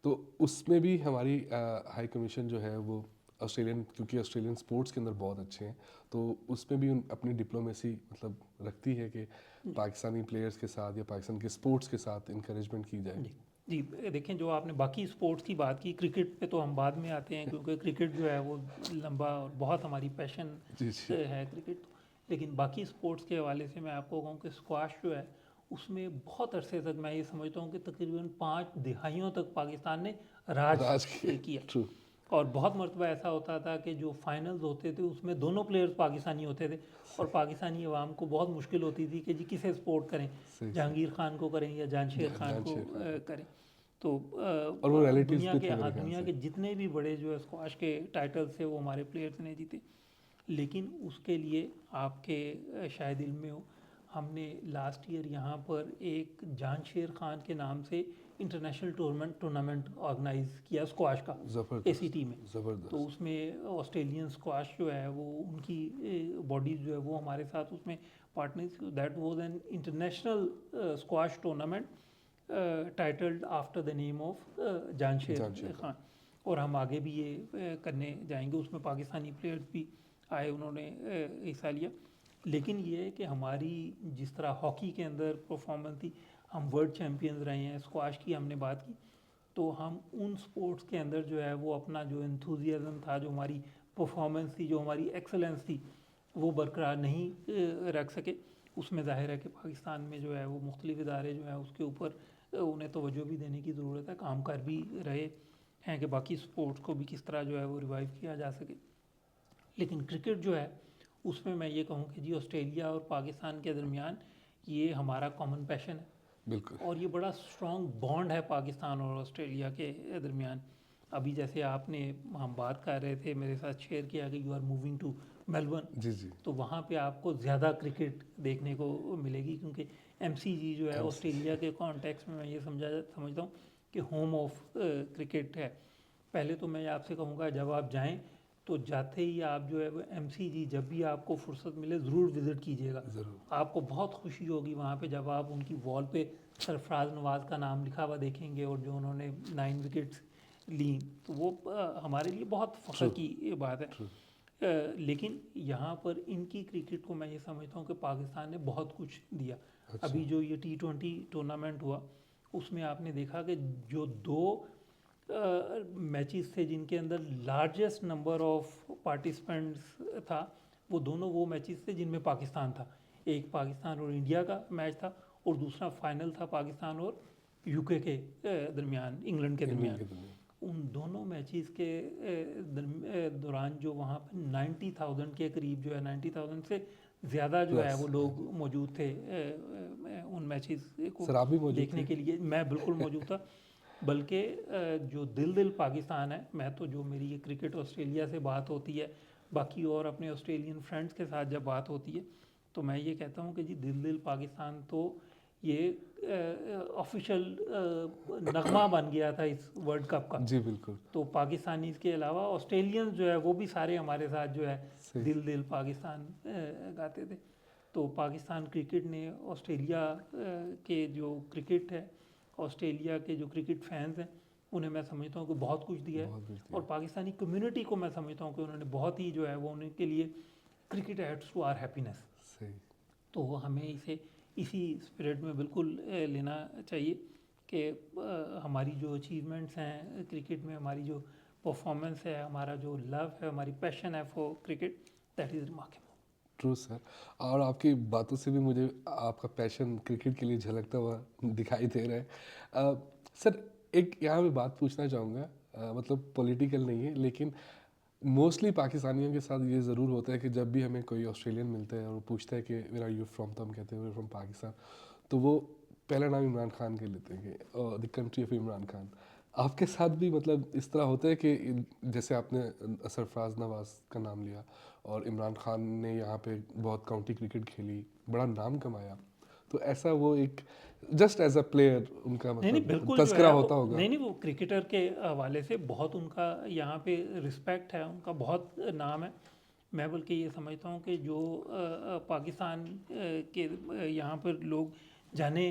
तो उसमें भी हमारी हाई कमीशन जो है वो ऑस्ट्रेलियन, क्योंकि ऑस्ट्रेलियन स्पोर्ट्स के अंदर बहुत अच्छे हैं, तो उसमें भी अपनी डिप्लोमेसी मतलब रखती है कि पाकिस्तानी प्लेयर्स के साथ या पाकिस्तान के स्पोर्ट्स के साथ इंकरेजमेंट की जाए। जी देखें, जो आपने बाकी स्पोर्ट्स की बात की, क्रिकेट पे तो हम बाद में आते हैं क्योंकि क्रिकेट जो है वो लंबा और बहुत हमारी पैशन जी जी है क्रिकेट। लेकिन बाकी स्पोर्ट्स के हवाले से मैं आपको कहूँ कि स्क्वाश जो है उसमें बहुत अरसे तक मैं ये समझता हूँ कि तकरीबन 5 दिहाइयों तक पाकिस्तान ने राज राज किया। ट्रू और बहुत मरतबा ऐसा होता था कि जो फाइनल्स होते थे उसमें दोनों प्लेयर्स पाकिस्तानी होते थे और पाकिस्तानी अवाम को बहुत मुश्किल होती थी कि जी किसे सपोर्ट करें, सही जहांगीर खान को करें या जानशेर खान को जानशेर खान। करें। तो और वो रिलेटिव्स दुनिया भी के थे मेरे ख्याल दुनिया से। के जितने भी बड़े जो है स्क्वाश के टाइटल्स थे वो हमारे प्लेयर्स ने जीते। लेकिन उसके लिए आपके शायद इल्म में हो, हमने लास्ट ईयर यहाँ पर एक जानशेर खान के नाम से इंटरनेशनल टूर्नामेंट ऑर्गेनाइज किया स्क्वाश का ज़बरदस्त ACT में। तो ज़बरदस्त। उसमें ऑस्ट्रेलियन स्क्वाश जो है वो उनकी बॉडीज जो है वो हमारे साथ उसमें partners, that was an international squash tournament titled after the name of Jansher Jansher Khan. और हम आगे भी ये करने जाएंगे। उसमें पाकिस्तानी प्लेयर्स भी आए, उन्होंने हिस्सा लिया। लेकिन ये है कि हमारी जिस तरह हॉकी के अंदर परफॉर्मेंस थी, हम वर्ल्ड चैम्पियंस रहे हैं, स्क्वाश की हमने बात की, तो हम उन स्पोर्ट्स के अंदर जो है वो अपना जो एंथुजियाज्म था, जो हमारी परफॉर्मेंस थी, जो हमारी एक्सेलेंस थी, वो बरकरार नहीं रख सके। उसमें ज़ाहिर है कि पाकिस्तान में जो है वो मुख्तलिफ इदारे जो हैं उसके ऊपर उन्हें तवज्जो भी देने की ज़रूरत है, काम कर भी रहे हैं कि बाकी स्पोर्ट्स को भी किस तरह जो है वो रिवाइव किया जा सके। लेकिन क्रिकेट जो है उसमें मैं ये कहूँ कि जी ऑस्ट्रेलिया और पाकिस्तान के दरमियान ये हमारा कॉमन पैशन है, बिल्कुल और ये बड़ा स्ट्रॉन्ग बॉन्ड है पाकिस्तान और ऑस्ट्रेलिया के दरमियान। अभी जैसे आपने, हम बात कर रहे थे, मेरे साथ शेयर किया कि you are moving to Melbourne, जी जी। तो वहाँ पे आपको ज़्यादा क्रिकेट देखने को मिलेगी क्योंकि MCG जो है ऑस्ट्रेलिया के कॉन्टेक्स्ट में मैं ये समझता हूँ कि होम ऑफ क्रिकेट है। पहले तो मैं आपसे कहूँगा जब आप जाएं तो जाते ही आप जो है वो MCG जब भी आपको फुर्सत मिले ज़रूर विज़िट कीजिएगा। ज़रूर आपको बहुत खुशी होगी वहाँ पे जब आप उनकी वॉल पे सरफराज नवाज़ का नाम लिखा हुआ देखेंगे और जो उन्होंने 9 विकेट्स ली, तो वो हमारे लिए बहुत फ़ख्र True. की बात है। ट्रू लेकिन यहाँ पर इनकी क्रिकेट को मैं ये समझता हूँ कि पाकिस्तान ने बहुत कुछ दिया। अच्छा। अभी जो ये T20 टूर्नामेंट हुआ उसमें आपने देखा कि जो 2 मैचेस थे जिनके अंदर लार्जेस्ट नंबर ऑफ पार्टिसिपेंट्स था, वो दोनों वो मैचेस थे जिनमें पाकिस्तान था। एक पाकिस्तान और इंडिया का मैच था और दूसरा फाइनल था पाकिस्तान और UK के दरमियान, इंग्लैंड के इंग्लैंड दरमियान। के दरमियान उन दोनों मैचेस के दौरान जो वहाँ पर 90,000 के करीब जो है 90,000 से ज़्यादा जो है प्लस वो लोग मौजूद थे उन मैचेस को सर आप भी मौजूद देखने थे? के लिए। मैं बिल्कुल मौजूद था। बल्कि जो दिल पाकिस्तान है, मैं तो जो मेरी ये क्रिकेट ऑस्ट्रेलिया से बात होती है, बाकी और अपने ऑस्ट्रेलियन फ्रेंड्स के साथ जब बात होती है, तो मैं ये कहता हूँ कि जी दिल पाकिस्तान तो ये ऑफिशियल नगमा बन गया था इस वर्ल्ड कप का। जी बिल्कुल तो पाकिस्तानीज़ के अलावा ऑस्ट्रेलियंस जो है वो भी सारे हमारे साथ जो है सही। दिल पाकिस्तान गाते थे। तो पाकिस्तान क्रिकेट ने ऑस्ट्रेलिया के जो क्रिकेट है, ऑस्ट्रेलिया के जो क्रिकेट फैंस हैं, उन्हें मैं समझता हूँ कि बहुत कुछ दिया है। बहुत कुछ दिया। और पाकिस्तानी कम्युनिटी को मैं समझता हूँ कि उन्होंने बहुत ही जो है वो उनके लिए cricket adds to our happiness. सही तो हमें इसे इसी स्पिरिट में बिल्कुल लेना चाहिए कि हमारी जो अचीवमेंट्स हैं क्रिकेट में, हमारी जो परफॉर्मेंस है, हमारा जो लव है, हमारी पैशन है for cricket, that is remarkable. True sir. और आपकी बातों से भी मुझे आपका पैशन क्रिकेट के लिए झलकता हुआ दिखाई दे रहा है। सर एक यहाँ पे बात पूछना चाहूँगा, मतलब पॉलिटिकल नहीं है, लेकिन मोस्टली पाकिस्तानियों के साथ ये ज़रूर होता है कि जब भी हमें कोई ऑस्ट्रेलियन मिलता है और वो पूछता है कि वेयर आर यू फ्रॉम, तो हम कहते हैं फ्रॉम पाकिस्तान, तो वो पहला नाम इमरान खान के लेते हैं कि the country of Imran Khan. आपके साथ भी मतलब इस तरह होता है कि जैसे आपने सरफराज नवाज का नाम लिया और इमरान खान ने यहाँ पे बहुत काउंटी क्रिकेट खेली, बड़ा नाम कमाया, तो ऐसा वो एक जस्ट एज अ प्लेयर उनका नहीं नहीं, मतलब बिल्कुल जो तस्करा है होता होगा? नहीं नहीं, वो क्रिकेटर के हवाले से बहुत उनका यहाँ पे रिस्पेक्ट है, उनका बहुत नाम है। मैं बल्कि ये समझता हूँ कि जो पाकिस्तान के यहाँ पर लोग जाने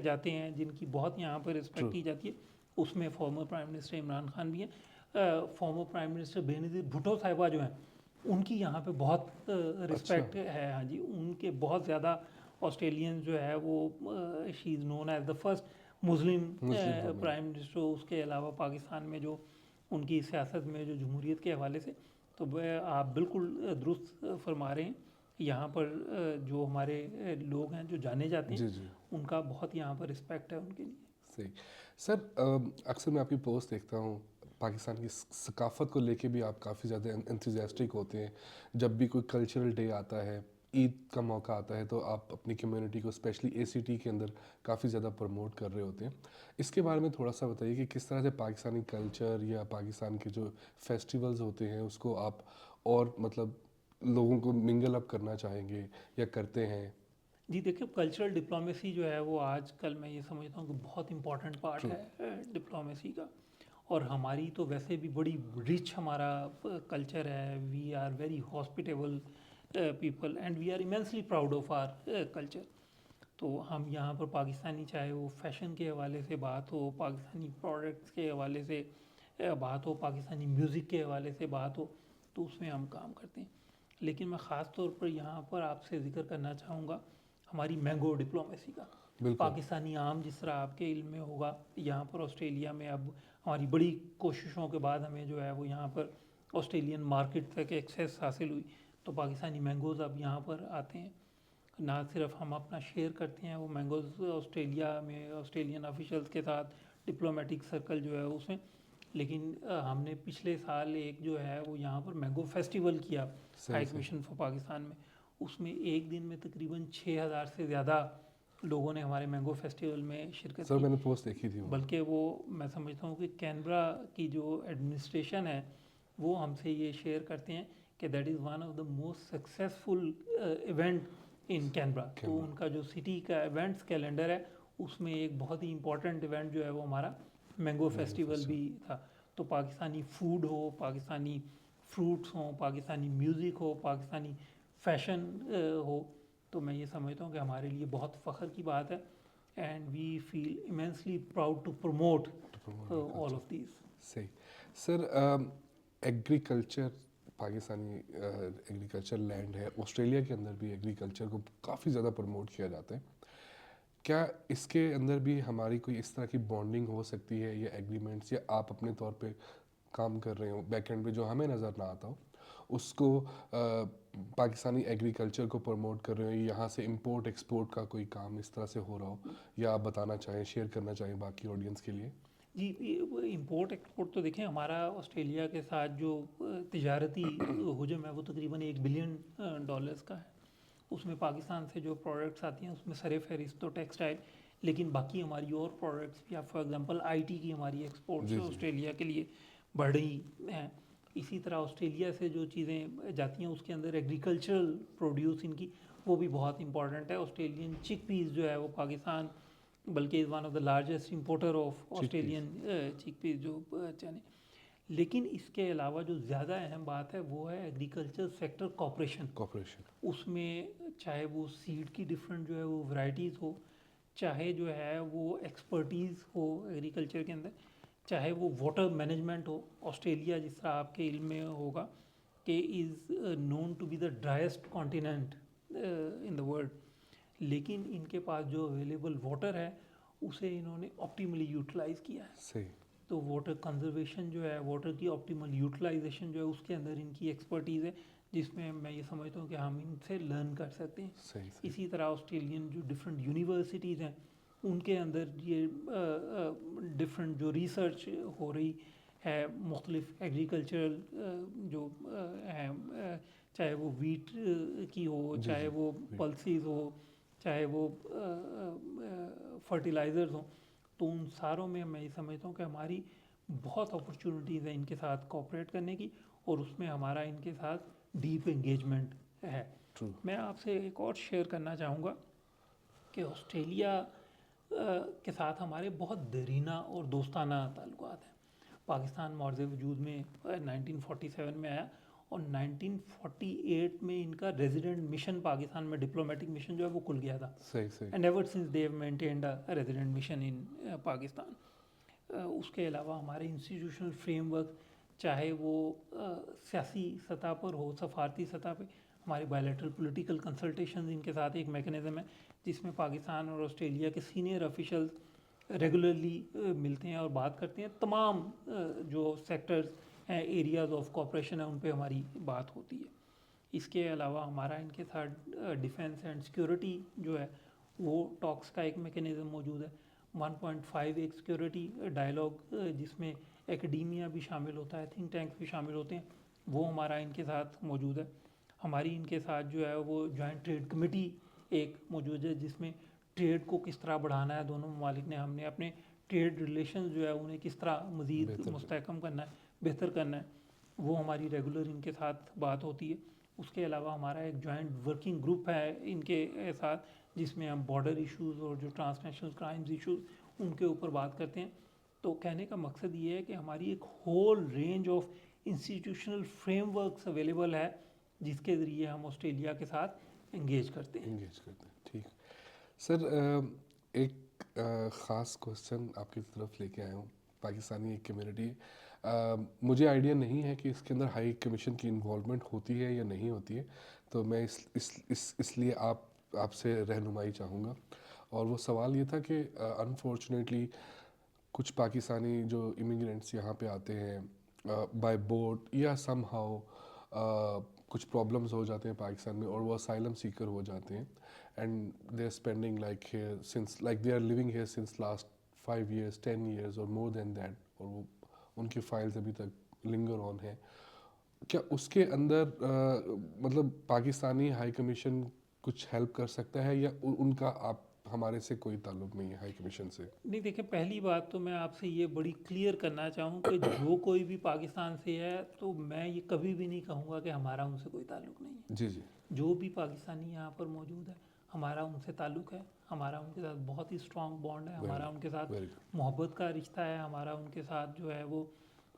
जाते हैं, जिनकी बहुत यहाँ पर रिस्पेक्ट ट्रू। की जाती है, उसमें former prime minister Imran Khan भी हैं। Former prime minister Benazir Bhutto साहिबा जो हैं, उनकी यहाँ पे बहुत अच्छा। रिस्पेक्ट है। हाँ जी, उनके बहुत ज़्यादा ऑस्ट्रेलियन जो है वो, she is known as the first Muslim Muslim women. Prime minister. उसके अलावा पाकिस्तान में जो उनकी सियासत में जो जमहूरियत के हवाले से, तो वह आप बिल्कुल दुरुस्त फरमा रहे हैं। यहाँ पर जो हमारे लोग हैं जो जाने जाते हैं, जी जी। उनका बहुत यहाँ पर रिस्पेक्ट है उनके लिए। सही। सर अक्सर मैं आपकी पोस्ट देखता हूँ, पाकिस्तान की सकाफ़त को लेके भी आप काफ़ी ज़्यादा एंथुसियास्टिक होते हैं। जब भी कोई कल्चरल डे आता है, ईद का मौका आता है, तो आप अपनी कम्युनिटी को स्पेशली एसीटी के अंदर काफ़ी ज़्यादा प्रमोट कर रहे होते हैं। इसके बारे में थोड़ा सा बताइए कि किस तरह से पाकिस्तानी कल्चर या पाकिस्तान के जो फेस्टिवल्स होते हैं उसको आप और मतलब लोगों को मिंगल अप करना चाहेंगे या करते हैं? जी देखिए, कल्चरल डिप्लोमेसी जो है वो आजकल मैं ये समझता हूँ कि बहुत इंपॉर्टेंट पार्ट ट्रू। है डिप्लोमेसी का। और हमारी तो वैसे भी बड़ी रिच हमारा कल्चर है। We are very hospitable people and we are immensely proud of our culture. तो हम यहाँ पर पाकिस्तानी, चाहे वो फैशन के हवाले से बात हो, पाकिस्तानी प्रोडक्ट्स के हवाले से बात हो, पाकिस्तानी म्यूज़िक के हवाले से बात हो, तो उसमें हम काम करते हैं। लेकिन मैं ख़ास तौर पर यहाँ पर आपसे जिक्र करना चाहूँगा हमारी मैंगो डिप्लोमेसी का। बिल्कुल। पाकिस्तानी आम, जिस तरह आपके इल्म में होगा, यहाँ पर ऑस्ट्रेलिया में अब हमारी बड़ी कोशिशों के बाद हमें जो है वो यहाँ पर ऑस्ट्रेलियन मार्केट तक एक्सेस हासिल हुई। तो पाकिस्तानी मैंगोज़ अब यहाँ पर आते हैं। ना सिर्फ हम अपना शेयर करते हैं वो मैंगोज़ ऑस्ट्रेलिया में ऑस्ट्रेलियन ऑफिशियल्स के साथ, डिप्लोमेटिक सर्कल जो है उसमें, लेकिन हमने पिछले साल एक जो है वो यहाँ पर मैंगो फेस्टिवल किया सही हाई सही। कमीशन फॉर पाकिस्तान में। उसमें एक दिन में तकरीबन 6000 से ज़्यादा लोगों ने हमारे मैंगो फेस्टिवल में शिरकत सर की। मैंने पोस्ट देखी थी वो। बल्कि वो मैं समझता हूँ कि कैनबरा की जो एडमिनिस्ट्रेशन है वो हमसे ये शेयर करते हैं कि that is one of the most successful event in Canberra. तो कैमरा। उनका जो सिटी का इवेंट्स कैलेंडर है उसमें एक बहुत ही इंपॉर्टेंट इवेंट जो है वो हमारा मैंगो फेस्टिवल भी था। तो पाकिस्तानी फूड हो, पाकिस्तानी फ्रूट्स हों, पाकिस्तानी म्यूज़िक हो, पाकिस्तानी फैशन हो, तो मैं ये समझता हूँ कि हमारे लिए बहुत फ़ख्र की बात है। And we feel immensely proud to promote to promote all of these. सही। Sir agriculture, Pakistani agriculture land है, ऑस्ट्रेलिया के अंदर भी एग्रीकल्चर को काफ़ी ज़्यादा प्रमोट किया जाता है। क्या इसके अंदर भी हमारी कोई इस तरह की बॉन्डिंग हो सकती है या एग्रीमेंट्स, या आप अपने तौर पे काम कर रहे हो बैक एंड पे जो हमें नज़र ना आता हो उसको पाकिस्तानी एग्रीकल्चर को प्रमोट कर रहे हो, यहाँ से इंपोर्ट एक्सपोर्ट का कोई काम इस तरह से हो रहा हो, या आप बताना चाहें, शेयर करना चाहें बाकी ऑडियंस के लिए? जी, इंपोर्ट एक्सपोर्ट तो देखें, हमारा ऑस्ट्रेलिया के साथ जो तिजारती हुजम है वो तकरीबन $1 बिलियन का है। उसमें पाकिस्तान से जो प्रोडक्ट्स आती हैं उसमें सरे फहरिस्त तो टेक्सटाइल, लेकिन बाकी हमारी और प्रोडक्ट्स भी, आप फॉर एग्जांपल आईटी की हमारी एक्सपोर्ट्स जी जी। ऑस्ट्रेलिया के लिए बढ़ रही हैं। इसी तरह ऑस्ट्रेलिया से जो चीज़ें जाती हैं उसके अंदर एग्रीकल्चरल प्रोड्यूस इनकी वो भी बहुत इंपॉर्टेंट है। ऑस्ट्रेलियन चिक पीस जो है वो पाकिस्तान बल्कि is one of the largest importer of Australian चिक पीस जो चने। लेकिन इसके अलावा जो ज़्यादा अहम बात है वो है एग्रीकल्चर सेक्टर कॉपरेशन। कॉपरेशन। उसमें चाहे वो सीड की डिफरेंट जो है वो वैरायटीज़ हो, चाहे जो है वो एक्सपर्टीज़ हो एग्रीकल्चर के अंदर, चाहे वो वाटर मैनेजमेंट हो। ऑस्ट्रेलिया, जिस तरह आपके इल्म में होगा, कि is known to be the driest continent in the world, लेकिन इनके पास जो अवेलेबल वाटर है उसे इन्होंने ऑप्टिमली यूटिलाइज़ किया है। सही तो वाटर कंजर्वेशन जो है, वाटर की ऑप्टिमल यूटिलाइजेशन जो है, उसके अंदर इनकी एक्सपर्टीज़ है, जिसमें मैं ये समझता हूँ कि हम इनसे लर्न कर सकते हैं। सही सही इसी तरह ऑस्ट्रेलियन जो डिफरेंट यूनिवर्सिटीज़ हैं, उनके अंदर ये डिफरेंट जो रिसर्च हो रही है, मुख्तलिफ एग्रीकल्चरल जो हैं, चाहे वो वीट की हो, जी चाहे जी वो wait, पल्सीज हो, चाहे वो फर्टिलाइज़र्स हो, तो उन सारों में मैं ये समझता हूँ कि हमारी बहुत अपॉर्चुनिटीज़ हैं इनके साथ कोऑपरेट करने की, और उसमें हमारा इनके साथ डीप एंगेजमेंट है। ट्रू मैं आपसे एक और शेयर करना चाहूँगा कि ऑस्ट्रेलिया के साथ हमारे बहुत दरीना और दोस्ताना ताल्लुकात हैं। पाकिस्तान मौर्ज़ वजूद में 1947 में आया, और 1948 में इनका रेजिडेंट मिशन पाकिस्तान में, डिप्लोमेटिक मिशन जो है वो खुल गया था। सही सही and ever since they have maintained a resident mission in Pakistan. उसके अलावा हमारे इंस्टीट्यूशनल फ्रेमवर्क, चाहे वो सियासी सतह पर हो, सफारती सतह पे, हमारे बायलैटरल पॉलिटिकल कंसल्टेशन इनके साथ एक मैकेनिज्म है जिसमें पाकिस्तान और ऑस्ट्रेलिया के सीनियर ऑफिशियल्स रेगुलरली मिलते हैं और बात करते हैं। तमाम जो सेक्टर्स हैं, एरियाज ऑफ कोऑपरेशन है, उन पे हमारी बात होती है। इसके अलावा हमारा इनके साथ डिफेंस एंड सिक्योरिटी जो है वो टॉक्स का एक मैकेनिज्म मौजूद है। 1.5 एक सिक्योरिटी डायलॉग, जिसमें एकेडीमिया भी शामिल होता है, थिंक टैंक्स भी शामिल होते हैं, वो हमारा इनके साथ मौजूद है। हमारी इनके साथ जो है वो जॉइंट ट्रेड कमेटी एक मौजूद है, जिसमें ट्रेड को किस तरह बढ़ाना है दोनों ममालिक ने, हमने अपने ट्रेड रिलेशन जो है उन्हें किस तरह मज़ीद बेहतर मुस्तहकम करना है, बेहतर करना है, वो हमारी रेगुलर इनके साथ बात होती है। उसके अलावा हमारा एक जॉइंट वर्किंग ग्रुप है इनके साथ, जिसमें हम बॉर्डर इश्यूज़ और जो ट्रांसनेशनल क्राइम्स इश्यूज़ उनके ऊपर बात करते हैं। तो कहने का मकसद ये है कि हमारी एक whole range of institutional frameworks available है, जिसके ज़रिए हम ऑस्ट्रेलिया के साथ एंगेज करते हैं। एंगेज करते हैं। ठीक सर, एक ख़ास क्वेश्चन आपकी तरफ लेके आया हूँ। पाकिस्तानी एक कम्युनिटी, मुझे आइडिया नहीं है कि इसके अंदर हाई कमीशन की इन्वॉल्वमेंट होती है या नहीं होती है, तो मैं इसलिए आपसे रहनुमाई चाहूँगा। और वो सवाल ये था कि अनफॉर्चुनेटली कुछ पाकिस्तानी जो इमिग्रेंट्स यहाँ पे आते हैं बाय बोट या सम हाउ, कुछ प्रॉब्लम्स हो जाते हैं पाकिस्तान में और वो असाइलम सीकर हो जाते हैं, and they are spending like here since, like they are living here since last 5 years 10 years और मोर देन दैट, और वो उनकी फाइल्स अभी तक लिंगर ऑन है। क्या उसके अंदर मतलब पाकिस्तानी हाई कमीशन कुछ हेल्प कर सकता है, या उनका आप हमारे से कोई ताल्लुक नहीं है हाई कमीशन से? नहीं, देखिए, पहली बात तो मैं आपसे ये बड़ी क्लियर करना चाहूँ कि जो कोई भी पाकिस्तान से है, तो मैं ये कभी भी नहीं कहूँगा कि हमारा उनसे कोई ताल्लुक़ नहीं है। जी जी जो भी पाकिस्तानी यहाँ पर मौजूद है, हमारा उनसे ताल्लुक़ है, हमारा उनके साथ बहुत ही स्ट्रॉन्ग बॉन्ड है, वेरी हमारा उनके साथ वेरी गुड। मोहब्बत का रिश्ता है, हमारा उनके साथ जो है वो,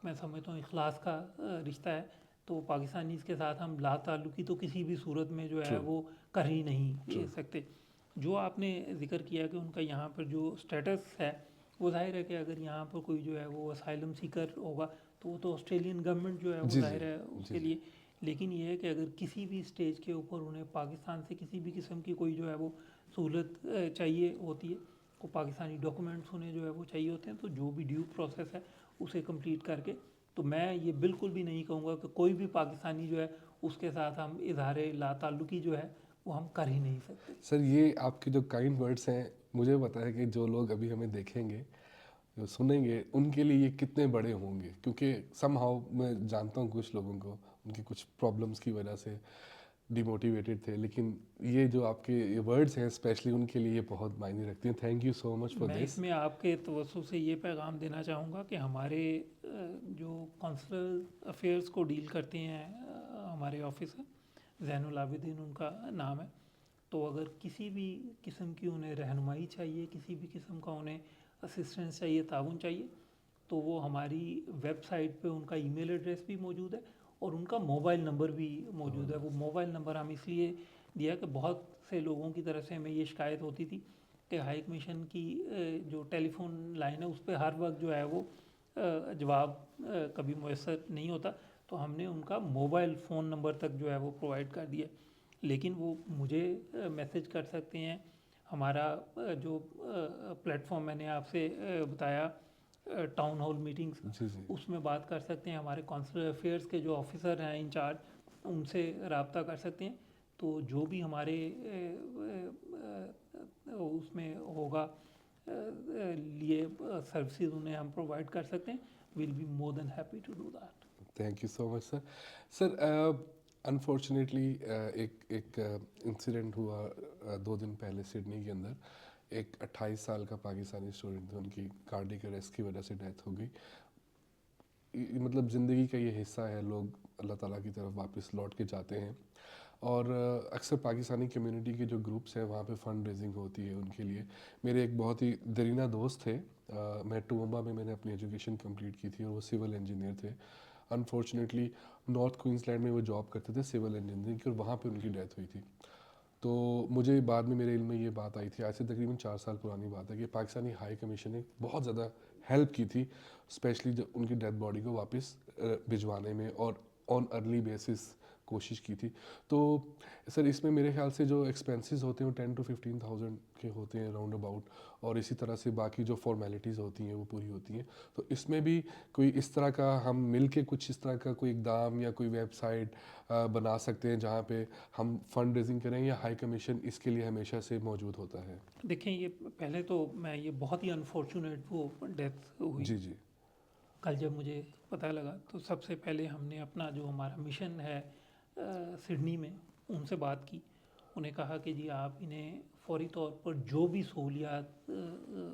मैं समझता हूँ, इखलास का रिश्ता है। तो पाकिस्तानी के साथ हम ला ताल्लुकी तो किसी भी सूरत में जो है ट्रू वो कर ही ट्रू नहीं सकते। जो आपने ज़िक्र किया कि उनका यहाँ पर जो स्टेटस है, वो जाहिर है कि अगर यहाँ पर कोई जो है वो असाइलम सीकर होगा, तो वो तो ऑस्ट्रेलियन गवर्नमेंट जो है वो जी जी जाहिर है जी उसके जी लिए। लेकिन ये है कि अगर किसी भी स्टेज के ऊपर उन्हें पाकिस्तान से किसी भी किस्म की कोई जो है वो सहूलत चाहिए होती है, तो पाकिस्तानी डॉक्यूमेंट्स उन्हें जो है वो चाहिए होते हैं, तो जो भी ड्यू प्रोसेस है उसे कंप्लीट करके, तो मैं ये बिल्कुल भी नहीं कहूँगा कि कोई भी पाकिस्तानी जो है उसके साथ हम इजहार ला ताल्लुकी जो है वो हम कर ही नहीं सकते। सर, ये आपके जो काइंड वर्ड्स हैं, मुझे पता है कि जो लोग अभी हमें देखेंगे, जो सुनेंगे, उनके लिए ये कितने बड़े होंगे, क्योंकि समहाउ मैं जानता हूँ कुछ लोगों को उनकी कुछ प्रॉब्लम्स की वजह से डिमोटिवेटेड थे, लेकिन ये जो आपके ये वर्ड्स हैं स्पेशली उनके लिए ये बहुत मायने रखती हैं। Thank you so much for मैं दिस। इसमें आपके तवज्जो से ये पैगाम देना चाहूँगा कि हमारे जो कॉन्सुलर अफेयर्स को डील करते हैं, हमारे ऑफिसर ज़ैनुल आबिदीन उनका नाम है, तो अगर किसी भी किस्म की उन्हें रहनुमाई चाहिए, किसी भी किस्म का उन्हें असिस्टेंस चाहिए, ताउन चाहिए, तो वो हमारी वेबसाइट पे उनका ईमेल एड्रेस भी मौजूद है और उनका मोबाइल नंबर भी मौजूद है। वो मोबाइल नंबर हम इसलिए दिया कि बहुत से लोगों की तरफ से हमें ये शिकायत होती थी कि हाई कमीशन की जो टेलीफोन लाइन है उस पर हर वक्त जो है वो जवाब कभी मुयसर नहीं होता, तो हमने उनका मोबाइल फ़ोन नंबर तक जो है वो प्रोवाइड कर दिया। लेकिन वो मुझे मैसेज कर सकते हैं, हमारा जो प्लेटफॉर्म मैंने आपसे बताया टाउन हॉल मीटिंग्स, जी जी। उसमें बात कर सकते हैं। हमारे कॉन्सुलर अफेयर्स के जो ऑफिसर हैं इंचार्ज, उनसे रब्ता कर सकते हैं। तो जो भी हमारे उसमें होगा लिए सर्विसेज उन्हें हम प्रोवाइड कर सकते हैं। Will be more than happy to do that. Thank you so much sir. Sir unfortunately एक इंसिडेंट हुआ 2 दिन पहले सिडनी के अंदर। एक 28 साल का पाकिस्तानी स्टूडेंट थे, उनकी कार्डियक अरेस्ट की वजह से डेथ हो गई। मतलब ज़िंदगी का ये हिस्सा है, लोग अल्लाह ताला की तरफ वापस लौट के जाते हैं। और अक्सर पाकिस्तानी कम्युनिटी के जो ग्रुप्स हैं वहाँ पे फ़ंड रेजिंग होती है उनके लिए। मेरे एक बहुत ही दरीना दोस्त थे, मैं टूम्बा में मैंने अपनी एजुकेशन कंप्लीट की थी और वो सिविल इंजीनियर थे। अनफॉर्चुनेटली नॉर्थ क्वींसलैंड में वो जॉब करते थे सिविल इंजीनियरिंग की, और वहाँ पे उनकी डेथ हुई थी। तो मुझे बाद में मेरे इल्म में ये बात आई थी, आज से तकरीबन 4 साल पुरानी बात है, कि पाकिस्तानी हाई कमीशन ने बहुत ज़्यादा हेल्प की थी, स्पेशली जब उनकी डेड बॉडी को वापस भिजवाने में, और ऑन अर्ली बेसिस कोशिश की थी। तो सर इसमें मेरे ख्याल से जो एक्सपेंसेस होते हैं वो 10 to 15,000 के होते हैं राउंड अबाउट, और इसी तरह से बाकी जो फॉर्मेलिटीज़ होती हैं वो पूरी होती हैं। तो इसमें भी कोई इस तरह का हम मिल के कुछ इस तरह का कोई इकदाम या कोई वेबसाइट बना सकते हैं जहाँ पे हम फंड रेजिंग करें, या हाई कमीशन इसके लिए हमेशा से मौजूद होता है? देखें, ये पहले तो मैं ये बहुत ही अनफॉर्चुनेट वो डेथ हुई। जी जी। कल जब मुझे पता लगा तो सबसे पहले हमने अपना जो हमारा मिशन है सिडनी में, उनसे बात की। उन्हें कहा कि जी आप इन्हें फौरी तौर पर जो भी सहूलियात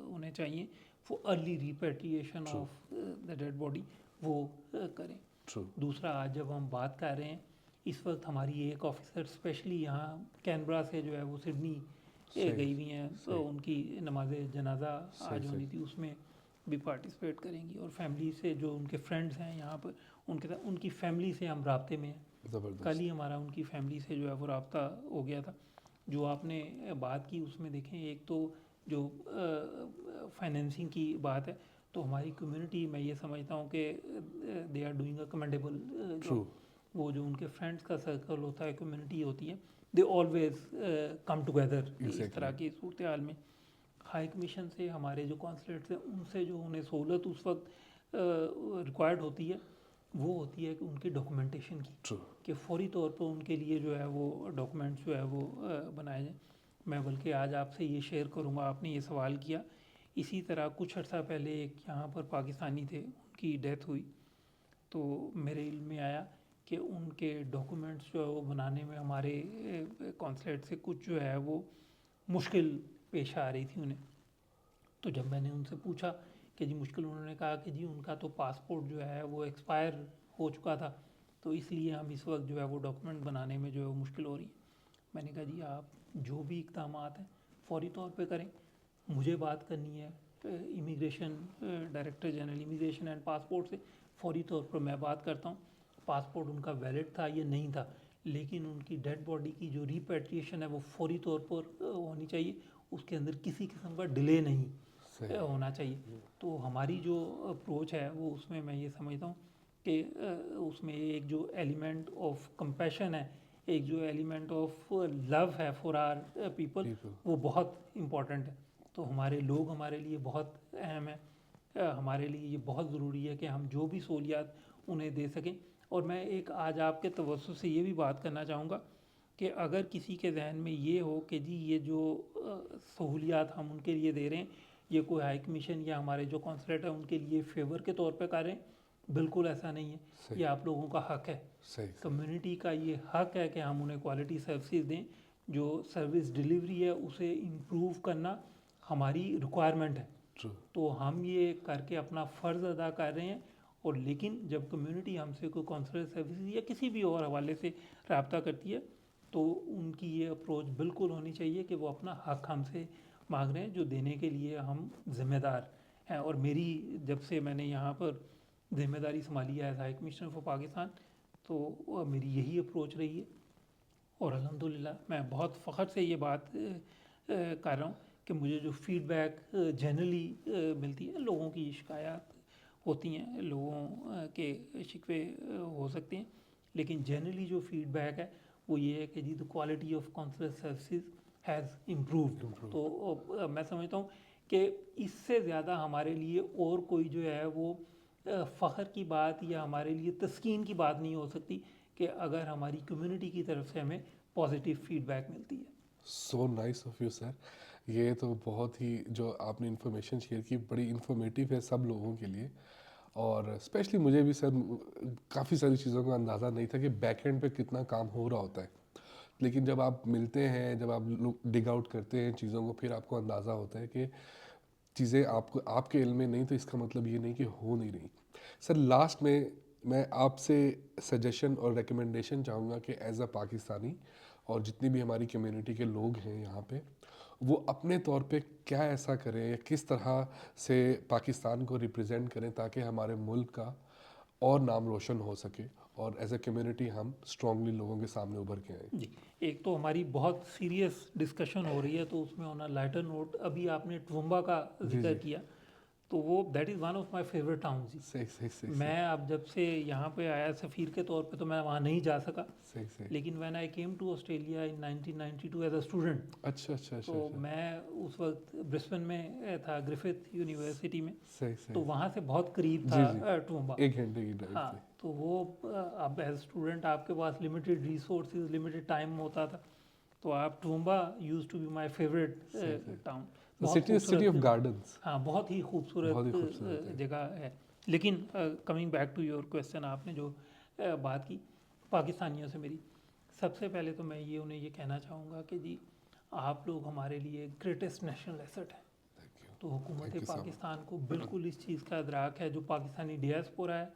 उन्हें चाहिए वो early repatriation true of the dead body वो करें। ट्रू। दूसरा, आज जब हम बात कर रहे हैं, इस वक्त हमारी एक ऑफिसर स्पेशली यहाँ कैनबरा से जो है वो सिडनी सही गई हुई हैं। तो सही उनकी नमाज जनाजा सही आज होनी सही। थी, उसमें भी पार्टिसिपेट करेंगी। और फैमिली से जो उनके फ्रेंड्स हैं यहाँ पर, उनके साथ उनकी फैमिली से हम राब्ते में हैं। कल ज़बरदस्त। ही हमारा उनकी फैमिली से जो है वो रब्ता हो गया था। जो आपने बात की उसमें देखें, एक तो जो फाइनेंसिंग की बात है, तो हमारी कम्युनिटी, मैं ये समझता हूँ कि they are doing a commendable true. Job. वो जो उनके फ्रेंड्स का सर्कल होता है, कम्युनिटी होती है, दे ऑलवेज कम टुगेदर इस तरह एग्जैक्टली। की सूरत हाल में। हाई कमीशन से हमारे जो कॉन्सुलेट्स हैं, उनसे जो उन्हें सहूलत उस वक्त रिक्वायर्ड होती है, वो होती है कि उनकी डॉक्यूमेंटेशन की, ट्रू। कि फौरी तौर पर उनके लिए जो है वो डॉक्यूमेंट्स जो है वो बनाए जाएं। मैं बल्कि आज आपसे ये शेयर करूँगा, आपने ये सवाल किया। इसी तरह कुछ अर्सा पहले एक यहाँ पर पाकिस्तानी थे, उनकी डेथ हुई। तो मेरे इल्म में आया कि उनके डॉक्यूमेंट्स जो है वो बनाने में हमारे कॉन्सुलेट से कुछ जो है वो मुश्किल पेश आ रही थी उन्हें। तो जब मैंने उनसे पूछा कि जी मुश्किल, उन्होंने कहा कि जी उनका तो पासपोर्ट जो है वो एक्सपायर हो चुका था, तो इसलिए हम इस वक्त जो है वो डॉक्यूमेंट बनाने में जो है वो मुश्किल हो रही है। मैंने कहा जी आप जो भी इक़दाम हैं फौरी तौर पे करें। मुझे बात करनी है immigration director general immigration and passport से, फौरी तौर पर मैं बात करता हूँ। पासपोर्ट उनका वैलिड था या नहीं था, लेकिन उनकी डेड बॉडी की जो रिपेट्रिएशन है वो फौरी तौर पर होनी चाहिए। उसके अंदर किसी किस्म का डिले नहीं सही। होना चाहिए। तो हमारी जो अप्रोच है वो, उसमें मैं ये समझता हूँ कि उसमें एक जो एलिमेंट ऑफ कंपैशन है, एक जो एलिमेंट ऑफ लव है फॉर आर पीपल, पीपल। वो बहुत इम्पॉर्टेंट है। तो हमारे लोग हमारे लिए बहुत अहम है। हमारे लिए ये बहुत ज़रूरी है कि हम जो भी सहूलियात उन्हें दे सकें। और मैं एक आज आपके तवज्जुह से ये भी बात करना चाहूँगा कि अगर किसी के जहन में ये हो कि जी ये जो सहूलियात हम उनके लिए दे रहे हैं, ये कोई हाई कमीशन या हमारे जो कॉन्सुलेट है उनके लिए फेवर के तौर पे कर रहे हैं, बिल्कुल ऐसा नहीं है। सही ये आप लोगों का हक है, सही। कम्युनिटी का ये हक है कि हम उन्हें क्वालिटी सर्विसेज दें। जो सर्विस डिलीवरी है उसे इम्प्रूव करना हमारी रिक्वायरमेंट है। ट्रू। तो हम ये करके अपना फ़र्ज़ अदा कर रहे हैं। और लेकिन जब कम्युनिटी हमसे कोई कॉन्सुलर सर्विस या किसी भी और हवाले से रब्ता करती है, तो उनकी ये अप्रोच बिल्कुल होनी चाहिए कि वो अपना हक हमसे मांग रहे हैं, जो देने के लिए हम ज़िम्मेदार हैं। और मेरी, जब से मैंने यहाँ पर ज़िम्मेदारी संभाली है as high commissioner for Pakistan, तो मेरी यही अप्रोच रही है। और अल्हम्दुलिल्लाह मैं बहुत फ़ख्र से ये बात कर रहा हूँ कि मुझे जो फ़ीडबैक जनरली मिलती है, लोगों की शिकायत होती हैं, लोगों के शिकवे हो सकते हैं, लेकिन जनरली जो फ़ीडबैक है वो ये है कि जी the quality of consular services has improved. तो मैं समझता हूँ कि इससे ज़्यादा हमारे लिए और कोई जो है वो फ़ख्र की बात या हमारे लिए तस्कीन की बात नहीं हो सकती कि अगर हमारी कम्युनिटी की तरफ से हमें पॉजिटिव फीडबैक मिलती है। So nice of you sir. ये तो बहुत ही जो आपने इन्फॉर्मेशन शेयर की बड़ी इन्फॉर्मेटिव है सब लोगों के लिए। और स्पेशली मुझे भी सर काफ़ी सारी चीज़ों का अंदाज़ा नहीं था कि बैक एंड पे कितना काम हो रहा होता है, लेकिन जब आप मिलते हैं, जब आप लोग डिग आउट करते हैं चीज़ों को, फिर आपको अंदाज़ा होता है कि चीज़ें आपको आपके इल्म में नहीं, तो इसका मतलब ये नहीं कि हो नहीं रही। सर लास्ट में मैं आपसे सजेशन और रिकमेंडेशन चाहूँगा कि एज अ पाकिस्तानी और जितनी भी हमारी कम्युनिटी के लोग हैं यहाँ पे, वो अपने तौर पे क्या ऐसा करें या किस तरह से पाकिस्तान को रिप्रेजेंट करें ताकि हमारे मुल्क का और नाम रोशन हो सके और एज ए कम्युनिटी हम स्ट्रांगली लोगों के सामने उभर के आए। जी, एक तो हमारी बहुत सीरियस डिस्कशन हो रही है, तो उसमें ऑन अ लाइटर नोट अभी आपने टूम्बा का जी जिक्र जी, किया, तो वो that is one of my favourite town जी। सही सही सही सही मैं अब जब से यहाँ पे आया सफ़ीर के तौर पे तो मैं वहाँ नहीं जा सका, सही सही। लेकिन when I came to Australia in 1992 as a student, अच्छा अच्छा अच्छा तो अच्छा, मैं उस वक्त ब्रिस्बेन में था, ग्रिफिथ यूनिवर्सिटी में। सही तो सही। वहाँ से बहुत करीब था जी जी, टूम्बा। 1 घंटे की ड्राइव हाँ, थी। तो वो अब एज स्टूडेंट आपके पास लिमिटेड रिसोर्सेज, लिमिटेड टाइम होता था, तो आप Toowoomba used to be my favourite सही सही। टाउन। द बहुत सिटी सिटी ऑफ खूबसूरत, गार्डन्स, हाँ बहुत ही खूबसूरत बहुत ही खूबसूरत है। जगह है। लेकिन coming back to your question, आपने जो बात की पाकिस्तानियों से मेरी, सबसे पहले तो मैं ये उन्हें ये कहना चाहूँगा कि जी आप लोग हमारे लिए ग्रेटेस्ट नेशनल एसेट है। थैंक यू, तो हुकूमत thank you so much. Pakistan को बिल्कुल इस चीज़ का इदराक है, जो पाकिस्तानी डियास्पोरा है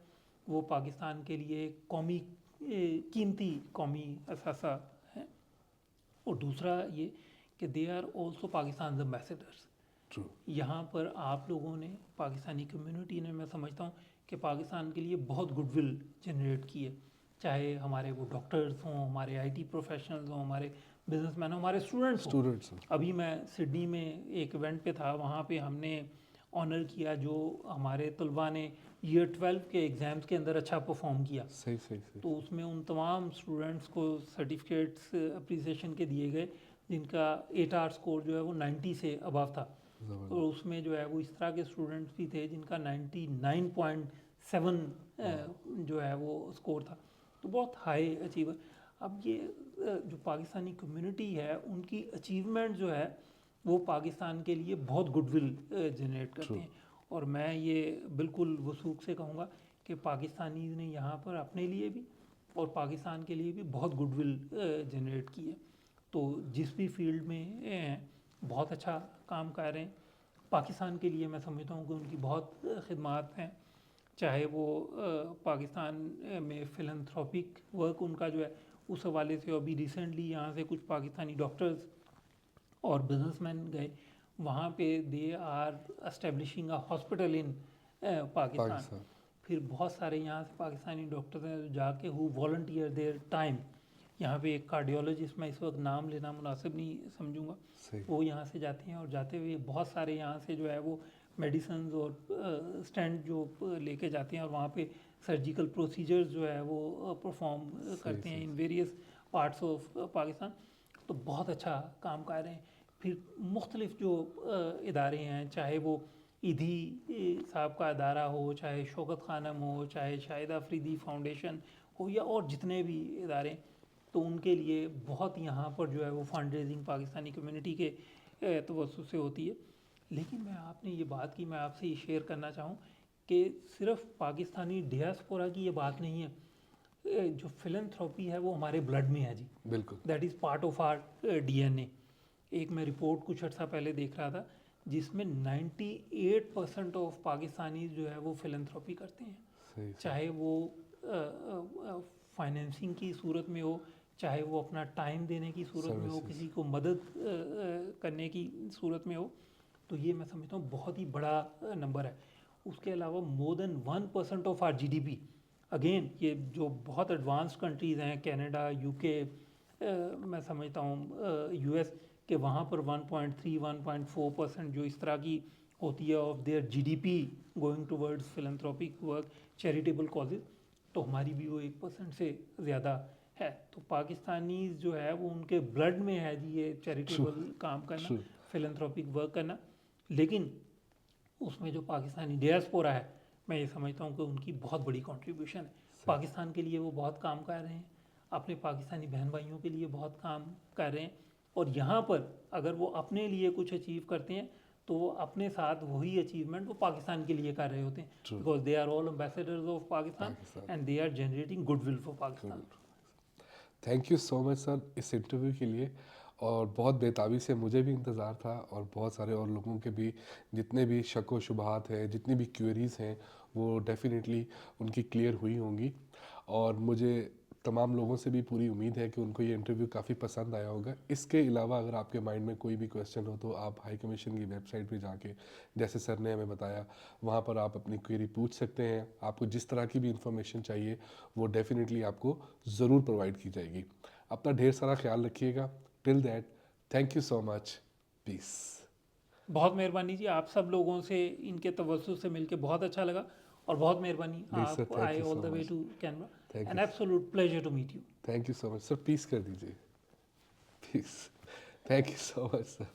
वो पाकिस्तान के लिए कौमी कीमती कौमी असासा है। और दूसरा ये कि they are also Pakistan ambassadors. True, यहाँ पर आप लोगों ने, पाकिस्तानी कम्युनिटी ने, मैं समझता हूँ कि पाकिस्तान के लिए बहुत गुडविल जनरेट की है, चाहे हमारे वो डॉक्टर्स हों, हमारे आईटी प्रोफेशनल्स हों, हमारे बिजनेसमैन हों, हमारे स्टूडेंट्स हों। स्टूडेंट्स। अभी मैं सिडनी में एक इवेंट पे था, वहाँ पे हमने ऑनर किया जो हमारे तलबा ने ईयर 12 के एग्ज़ाम्स के अंदर अच्छा परफॉर्म किया, सही सही सही। तो उसमें उन तमाम स्टूडेंट्स को सर्टिफिकेट्स अप्रिसिएशन के दिए गए जिनका 8R स्कोर जो है वो 90 से अबव था। और जबरदस्त। उसमें जो है वो इस तरह के स्टूडेंट्स भी थे जिनका 99.7 जो है वो स्कोर था, तो बहुत हाई अचीवर। अब ये जो पाकिस्तानी कम्युनिटी है उनकी अचीवमेंट जो है वो पाकिस्तान के लिए बहुत गुडविल जनरेट करते ट्रू, हैं। और मैं ये बिल्कुल वसूख से कहूँगा कि पाकिस्तानी ने यहाँ पर अपने लिए भी और पाकिस्तान के लिए भी बहुत गुडविल जनरेट की है। तो जिस भी फील्ड में बहुत अच्छा काम कर रहे हैं पाकिस्तान के लिए, मैं समझता हूँ कि उनकी बहुत खिदमात हैं। चाहे वो पाकिस्तान में फिलंथ्रोपिक वर्क उनका जो है उस हवाले से, अभी रिसेंटली यहाँ से कुछ पाकिस्तानी डॉक्टर्स और बिजनेसमैन गए वहाँ पे, they are establishing a hospital in Pakistan. Pakistan. फिर बहुत सारे यहाँ से पाकिस्तानी डॉक्टर्स हैं जो जाके हु वॉलंटियर देयर टाइम, यहाँ पे एक कार्डियोलॉजिस्ट, मैं इस वक्त नाम लेना मुनासिब नहीं समझूंगा, सही। वो यहाँ से जाते हैं और जाते हुए बहुत सारे यहाँ से जो है वो मेडिसिन और स्टैंड जो लेके जाते हैं और वहाँ पे सर्जिकल प्रोसीजर्स जो है वो परफॉर्म करते हैं सही। In various parts of Pakistan. तो बहुत अच्छा काम कर रहे हैं। फिर मुख्तलिफ जो इदारे हैं, चाहे वो ईदी साहब का अदारा हो, चाहे शौकत खानम हो, चाहे शाहिद अफरीदी फाउंडेशन हो, या और जितने भी इदारे, तो उनके लिए बहुत यहाँ पर जो है वो फंड रेजिंग पाकिस्तानी कम्युनिटी के तवज्जुह से होती है। लेकिन मैं आपने ये बात की, मैं आपसे ये शेयर करना चाहूँ कि सिर्फ पाकिस्तानी डियास्पोरा की ये बात नहीं है, जो फिलंथ्रॉपी है वो हमारे ब्लड में है जी। बिल्कुल। That is part of our DNA. एक मैं रिपोर्ट कुछ अर्सा पहले देख रहा था जिसमें 98% ऑफ पाकिस्तानी जो है वो फिलंथ्रॉपी करते हैं, सही सही। चाहे वो फाइनेंसिंग की सूरत में हो, चाहे वो अपना टाइम देने की सूरत में हो, सर्विसेज। किसी को मदद करने की सूरत में हो। तो ये मैं समझता हूँ बहुत ही बड़ा नंबर है। उसके अलावा more than 1% of our GDP, again ये जो बहुत एडवांस्ड कंट्रीज़ हैं, कनाडा, यूके, मैं समझता हूँ यूएस, के वहाँ पर 1.3 1.4% जो इस तरह की होती है of their GDP going towards philanthropic work, charitable causes, तो हमारी भी वो 1% से ज़्यादा है। तो पाकिस्तानी जो है वो उनके ब्लड में है जी ये चैरिटेबल काम करना, True. फिलैंथ्रोपिक वर्क करना। लेकिन उसमें जो पाकिस्तानी डियास्पोरा है, मैं ये समझता हूँ कि उनकी बहुत बड़ी कंट्रीब्यूशन है। पाकिस्तान के लिए वो बहुत काम कर रहे हैं, अपने पाकिस्तानी बहन भाइयों के लिए बहुत काम कर रहे हैं। और यहाँ पर अगर वो अपने लिए कुछ अचीव करते हैं तो वो अपने साथ वही अचीवमेंट वो पाकिस्तान के लिए कर रहे होते हैं, True. Because they are all ambassadors of Pakistan Pakistan. And they are generating goodwill for Pakistan. Thank you so much sir इस इंटरव्यू के लिए। और बहुत बेताबी से मुझे भी इंतज़ार था और बहुत सारे और लोगों के भी, जितने भी शक व शुबहात हैं, जितनी भी क्वेरीज़ हैं, वो डेफिनेटली उनकी क्लियर हुई होंगी। और मुझे तमाम लोगों से भी पूरी उम्मीद है कि उनको ये इंटरव्यू काफ़ी पसंद आया होगा। इसके अलावा अगर आपके माइंड में कोई भी क्वेश्चन हो तो आप हाई कमीशन की वेबसाइट पे जाके, जैसे सर ने हमें बताया, वहाँ पर आप अपनी क्वेरी पूछ सकते हैं। आपको जिस तरह की भी इंफॉर्मेशन चाहिए वो डेफिनेटली आपको ज़रूर प्रोवाइड की जाएगी। अपना ढेर सारा ख्याल रखिएगा। Till that, thank you so much. Peace. बहुत मेहरबानी जी, आप सब लोगों से इनके तवज्जुह से मिलके बहुत अच्छा लगा। और बहुत मेहरबानी, प्लीज सर, आप thank I you all so the way much. To Canberra. Thank and you, absolute pleasure to meet you. Thank you so much sir. पीस कर दीजिए। Peace. Thank you so much sir.